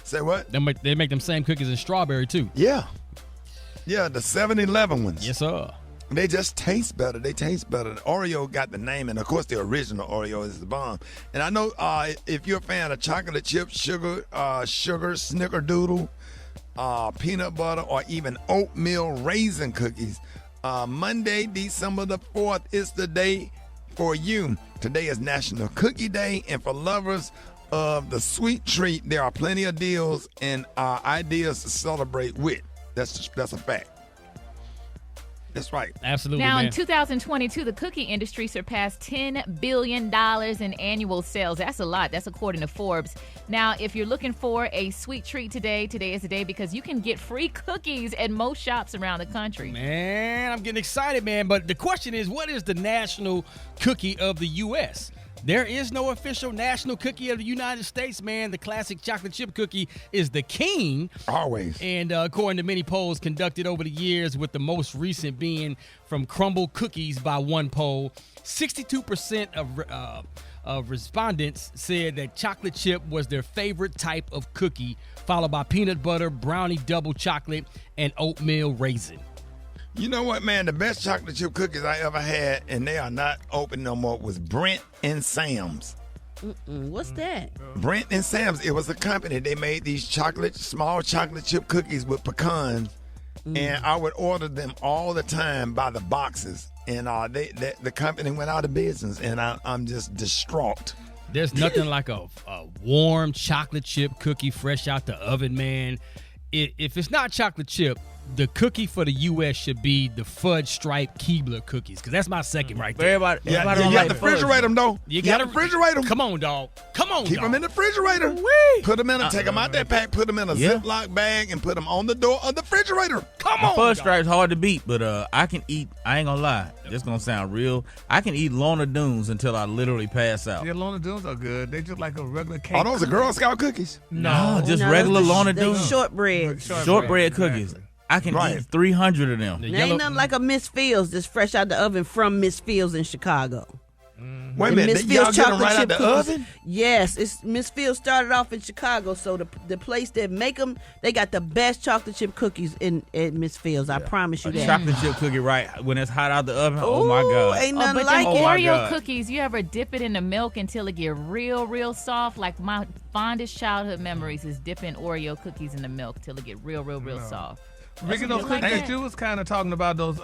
Say what? They make them same cookies in strawberry too. Yeah. Yeah, the 7-Eleven ones. Yes, sir. They just taste better. They taste better. Oreo got the name, and of course, the original Oreo is the bomb. And I know if you're a fan of chocolate chips, sugar, snickerdoodle, peanut butter, or even oatmeal raisin cookies, Monday, December the 4th is the day for you. Today is National Cookie Day, and for lovers of the sweet treat, there are plenty of deals and ideas to celebrate with. That's a fact. That's right. Absolutely. Now, man. in 2022, the cookie industry surpassed $10 billion in annual sales. That's a lot. That's according to Forbes. Now, if you're looking for a sweet treat today is the day because you can get free cookies at most shops around the country. Man, I'm getting excited, man. But the question is, what is the national cookie of the U.S.? There is no official national cookie of the United States, man. The classic chocolate chip cookie is the king. Always. And according to many polls conducted over the years, with the most recent being from Crumble Cookies by one poll, 62% of respondents said that chocolate chip was their favorite type of cookie, followed by peanut butter, brownie double chocolate, and oatmeal raisin. You know what, man? The best chocolate chip cookies I ever had, and they are not open no more, was Brent and Sam's. What's that? Brent and Sam's. It was a company. They made these small chocolate chip cookies with pecans, and I would order them all the time by the boxes. And the company went out of business, and I'm just distraught. There's nothing like a warm chocolate chip cookie fresh out the oven, man. If it's not chocolate chip, the cookie for the U.S. should be the fudge stripe Keebler cookies, because that's my second right there. Everybody you got to refrigerate them, though. You got to refrigerate them. Come on, dog. Come on, Keep dog. them in the refrigerator. Wee. Put them in take them out that pack, put them in a Ziploc bag, and put them on the door of the refrigerator. Come on. First Stripe's hard to beat, but I can eat. I ain't gonna lie. This gonna sound real. I can eat Lorna Doones until I literally pass out. Yeah, Lorna Doones are good. They just like a regular cake. Oh, those are Girl Scout cookies? No, just regular Lorna Doones. Shortbread. Shortbread cookies. I can eat 300 of them. There ain't nothing like a Miss Fields that's fresh out the oven from Miss Fields in Chicago. Wait a minute, y'all get them right out the oven? Yes, it's Miss Fields started off in Chicago, so the place that make them, they got the best chocolate chip cookies at Miss Fields. I promise you that. Chocolate chip cookie, right when it's hot out the oven. Oh my God! Ain't nothing but like the it. Oreo cookies, you ever dip it in the milk until it get real soft? Like my fondest childhood memories is dipping Oreo cookies in the milk till it get real soft. Rickey, those cookies that you was kind of talking about, those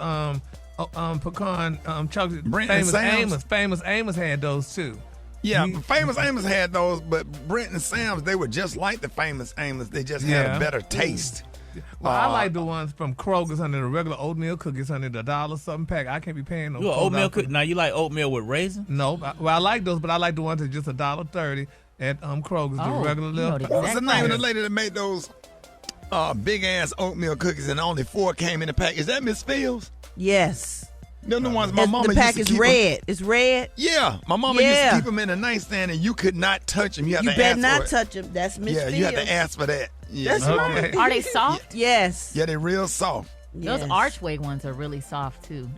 pecan chocolate. Famous Amos had those too. Yeah, Famous Amos had those, but Brent and Sam's, they were just like the Famous Amos. They just had a better taste. Well, I like the ones from Kroger's under the regular oatmeal cookies under the $1 something pack. I can't be paying no. You oatmeal cookie? Now you like oatmeal with raisins? No, I like those, but I like the ones that just $1.30 at Kroger's. The regular little. What was the name of the lady that made those big ass oatmeal cookies and only 4 came in the pack? Is that Miss Fields? Yes. Them the ones my mama the pack used to is keep red. Them. It's red. Yeah, my mama used to keep them in the nightstand, and you could not touch them. You better not touch them. That's Miss Fields. Yeah, you have to ask for that. Yeah. That's right. Are they soft? Yes. Yeah, they're real soft. Those Archway ones are really soft too.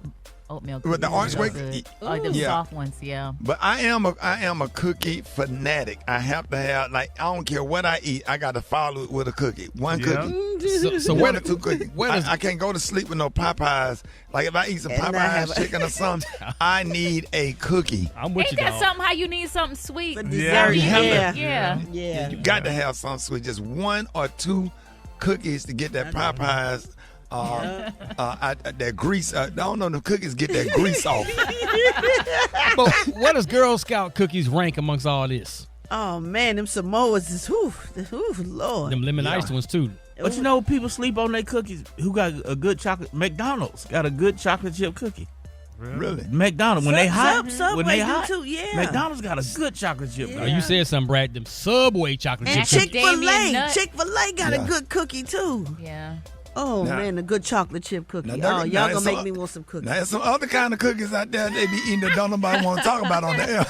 Oatmeal cookies. With the Archway, like the soft ones, yeah. But I am a cookie fanatic. I have to have, like, I don't care what I eat, I got to follow it with a cookie. One cookie. So one or 2 cookies. I can't go to sleep with no Popeyes. Like if I eat some Popeyes chicken or something, I need a cookie. I'm with Ain't you, that dog. something how you need something sweet? Yeah, Yeah. You got to have something sweet. Just 1 or 2 cookies to get that Popeyes. That grease. I don't know. The cookies get that grease off. But what does Girl Scout cookies rank amongst all this? Oh man, them Samoas is Lord. Them lemon iced ones too. But you know, people sleep on their cookies. Who got a good chocolate? McDonald's got a good chocolate chip cookie. Really? McDonald's when they hot. Subway When they do hot. too, yeah. McDonald's got a good chocolate chip. Oh, you said something, Brad. Them Subway chocolate And chip Chick-fil-A. Chick-fil-A got a good cookie too. Yeah. Oh man, a good chocolate chip cookie. Y'all gonna make me want some cookies. Now, there's some other kind of cookies out there they be eating that don't nobody want to talk about on the air.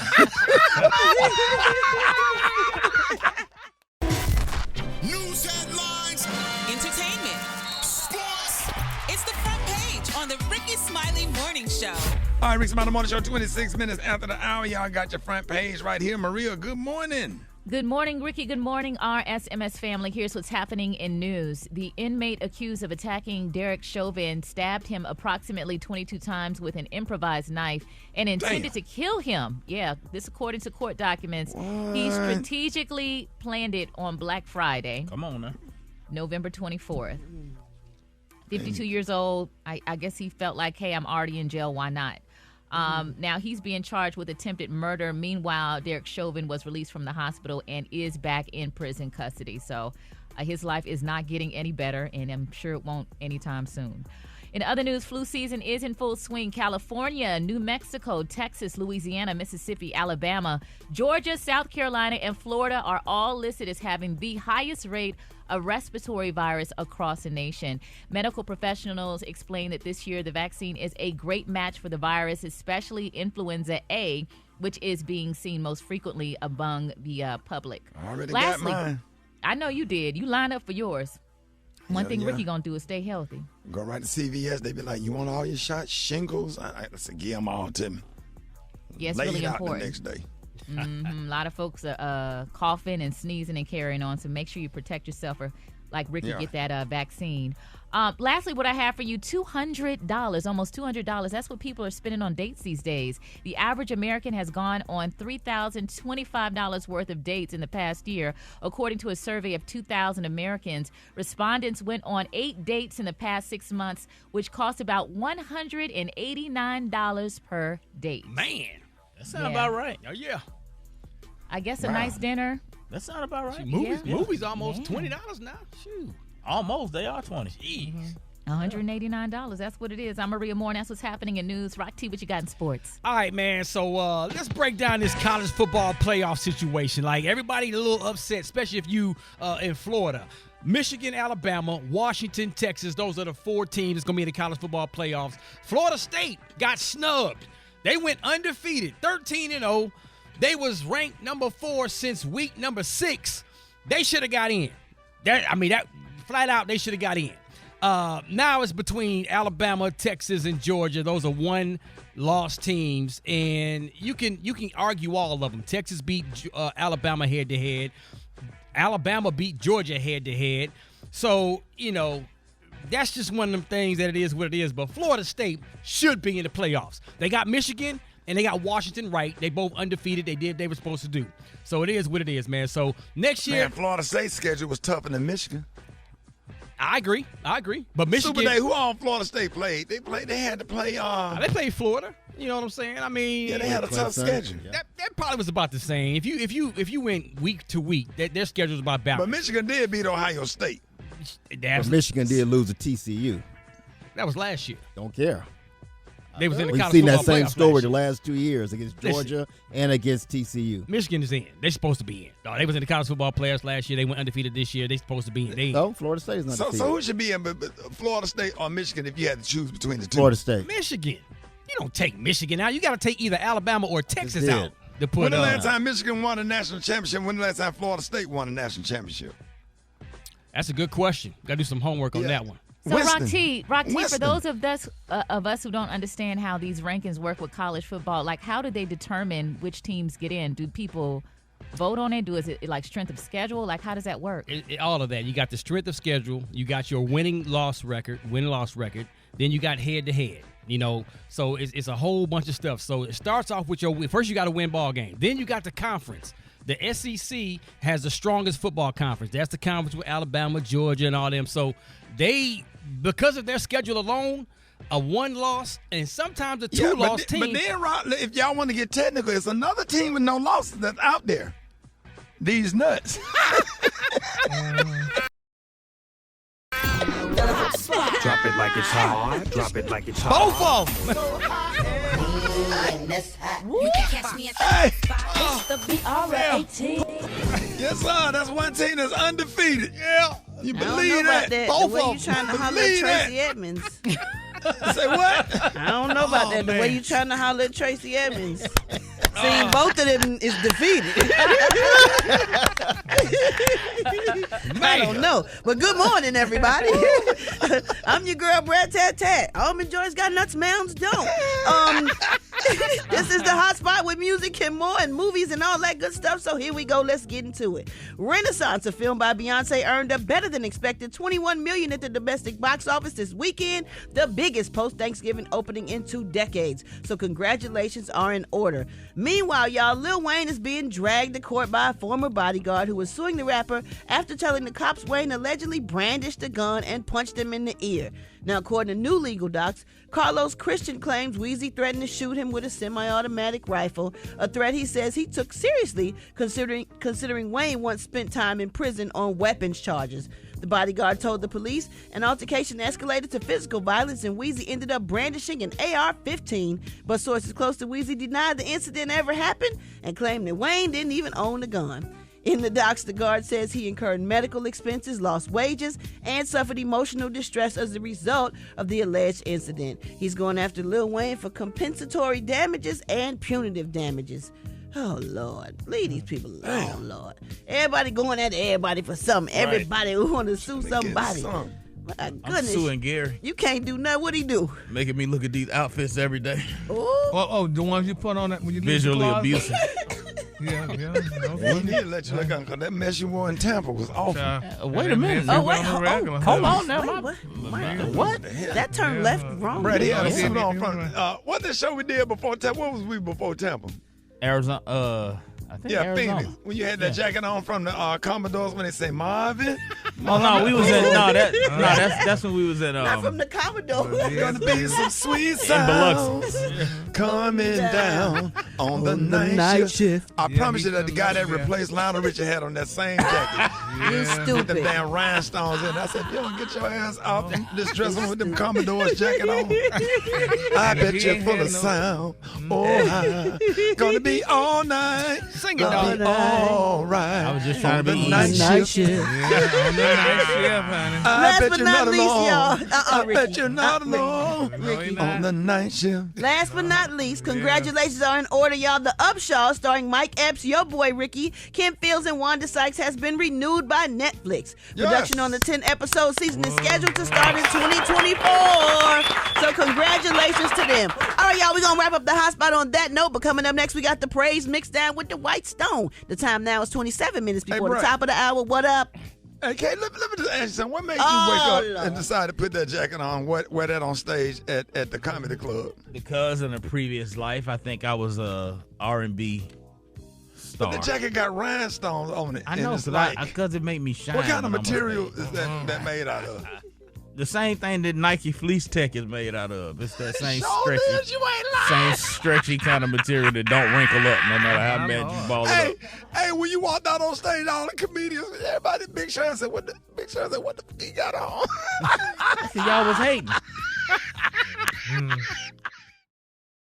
News headlines, Entertainment, sports. It's the front page on the Rickey Smiley Morning Show. All right, Rickey Smiley Morning Show, 26 minutes after the hour. Y'all got your front page right here. Maria, good morning. Good morning, Rickey. Good morning, RSMS family. Here's what's happening in news. The inmate accused of attacking Derek Chauvin stabbed him approximately 22 times with an improvised knife and intended to kill him. Yeah, this according to court documents. What? He strategically planned it on Black Friday. Come on now. November 24th. 52 years old. I guess he felt like, hey, I'm already in jail. Why not? Now he's being charged with attempted murder. Meanwhile, Derek Chauvin was released from the hospital and is back in prison custody. So his life is not getting any better, and I'm sure it won't anytime soon. In other news, flu season is in full swing. California, New Mexico, Texas, Louisiana, Mississippi, Alabama, Georgia, South Carolina, and Florida are all listed as having the highest rate of respiratory virus across the nation. Medical professionals explain that this year the vaccine is a great match for the virus, especially influenza A, which is being seen most frequently among the public. I already Lastly, got mine. I know you did. You lined up for yours. One thing Yeah. Rickey gonna do is stay healthy. Go right to CVS. They be like, you want all your shots? Shingles? I said, give them all to me. Yeah, it's Lay really it out important. the next day. A lot of folks are coughing and sneezing and carrying on, so make sure you protect yourself or, like Rickey, get that vaccine. Lastly, what I have for you, $200, almost $200. That's what people are spending on dates these days. The average American has gone on $3,025 worth of dates in the past year. According to a survey of 2,000 Americans, respondents went on 8 dates in the past 6 months, which cost about $189 per date. Man, that sounds about right. Oh, yeah. I guess a nice dinner. That sounds about right. Movies almost $20 now. Shoot. Almost. They are 20. Jeez. $189. That's what it is. I'm Maria Moore. That's what's happening in news. Rock T, what you got in sports? All right, man. So let's break down this college football playoff situation. Like, everybody a little upset, especially if you in Florida. Michigan, Alabama, Washington, Texas. Those are the 4 teams that's going to be in the college football playoffs. Florida State got snubbed. They went undefeated, 13-0. They was ranked number 4 since week number 6. They should have got in. That flat out, they should have got in. Now it's between Alabama, Texas, and Georgia. Those are 1-loss teams, and you can argue all of them. Texas beat Alabama head-to-head. Alabama beat Georgia head-to-head. So, that's just one of them things that it is what it is. But Florida State should be in the playoffs. They got Michigan and they got Washington right. They both undefeated. They did what they were supposed to do. So it is what it is, man. So next year. Man, Florida State's schedule was tougher than Michigan. I agree. But Michigan. Super Day, who all Florida State played? They had to play. They played Florida. You know what I'm saying? I mean, yeah, they had a tough schedule. That probably was about the same. If you went week to week, their schedule was about balanced. But Michigan did beat Ohio State. But Michigan did lose to TCU. That was last year. Don't care. They was in the We've college seen football that same playoff story last the year. last 2 years against Georgia and against TCU. Michigan is in. They're supposed to be in. No, they was in the college football playoffs last year. They went undefeated this year. They're supposed to be in. No, Florida State is not So who should be in Florida State or Michigan if you had to choose between the two? Florida State. Michigan. You don't take Michigan out. You got to take either Alabama or Texas out to put. When the last time Michigan won a national championship? When the last time Florida State won a national championship? That's a good question. Got to do some homework on that one. So Rock T, for those of us who don't understand how these rankings work with college football, like how do they determine which teams get in? Do people vote on it? Is it like strength of schedule? Like how does that work? All of that. You got the strength of schedule. You got your win-loss record. Then you got head-to-head. So it's a whole bunch of stuff. So it starts off with first you got to win ball game. Then you got the conference. The SEC has the strongest football conference. That's the conference with Alabama, Georgia, and all them. So because of their schedule alone, a 1-loss and sometimes a 2-loss team. But then, if y'all want to get technical, it's another team with no losses that's out there. These nuts. Drop it like it's hot. Drop it like it's hot. Both of them. You can catch me at the spot. The BR18. Yes, sir. That's one team that's undefeated. Yeah. You believe that? Both the way of you them. trying to holler at Tracy Edmonds. Say what? I don't know about that. The way you trying to holler at Tracy Edmonds. Seeing both of them is defeated. I don't know. But good morning, everybody. I'm your girl, Brad Tat Tat. Almond Joy's got nuts, mounds don't. This is the hot spot with music and more and movies and all that good stuff. So here we go. Let's get into it. Renaissance, a film by Beyonce, earned a better than expected $21 million at the domestic box office this weekend, the biggest post-Thanksgiving opening in 2 decades. So congratulations are in order. Meanwhile, y'all, Lil Wayne is being dragged to court by a former bodyguard who was suing the rapper after telling the cops Wayne allegedly brandished a gun and punched him in the ear. Now, according to new legal docs, Carlos Christian claims Weezy threatened to shoot him with a semi-automatic rifle, a threat he says he took seriously considering Wayne once spent time in prison on weapons charges. The bodyguard told the police an altercation escalated to physical violence and Weezy ended up brandishing an AR-15, but sources close to Weezy denied the incident ever happened and claimed that Wayne didn't even own the gun. In the docs, the guard says he incurred medical expenses, lost wages, and suffered emotional distress as a result of the alleged incident. He's going after Lil Wayne for compensatory damages and punitive damages. Oh, Lord. Leave these people alone, Lord. Everybody going at everybody for something. Right. Everybody who want to sue somebody. My I'm goodness. suing Gary. You can't do nothing. What'd he do? Making me look at these outfits every day. Oh, the ones you put on that when you visually abusive. Yeah. We need to let you look on because that mess you wore in Tampa was awful. Wait a minute. Hold on now. What? That turned left wrong. Brad, he had a suit on front. What the show we did before Tampa? What was we before Tampa? Arizona. I think Arizona. Phoenix. When you had that jacket on from the Commodores when they say Marvin, Oh no, we was in that's when we was at Not from the Commodore. Gonna be some sweet in sounds Biloxi. coming down on the night shift. I promise you that the guy that replaced Lionel Richie had on that same jacket. You With stupid. them damn rhinestones in. I said, you don't get your ass off this dressing with them Commodores jacket on. I bet you're full of sound. Oh, hi. Gonna be all night. Sing it, dog. All right. I was just trying to be night easy. shift. On the night shift, honey. I Last bet but you're not not least, alone. y'all. I bet you're not alone. Ricky. On the night shift. Last but not least, congratulations are in order, y'all. The Upshaw, starring Mike Epps, your boy Ricky, Kim Fields, and Wanda Sykes, has been renewed by Netflix. Production on the 10-episode season is scheduled to start in 2024. So congratulations to them. All right, y'all, we're going to wrap up the hot spot on that note, but coming up next, we got the praise mixed down with the White Stone. The time now is 27 minutes before the Brett. top of the hour. What up? Hey, Kate, let me just ask you something. What made you wake up and decide to put that jacket on, wear that on stage at the comedy club? Because in a previous life, I think I was a R&B star. But the jacket got rhinestones on it. I know, because it made me shine. What kind of when I'm on material stage. is that made out of? The same thing that Nike Fleece Tech is made out of. It's that same Sure stretchy, is, you ain't lying. same stretchy kind of material that don't wrinkle up no matter how bad you ball it up. Hey, when you walked out on stage, all the comedians, everybody, Big Sean said, what the fuck he got on? Y'all was hating.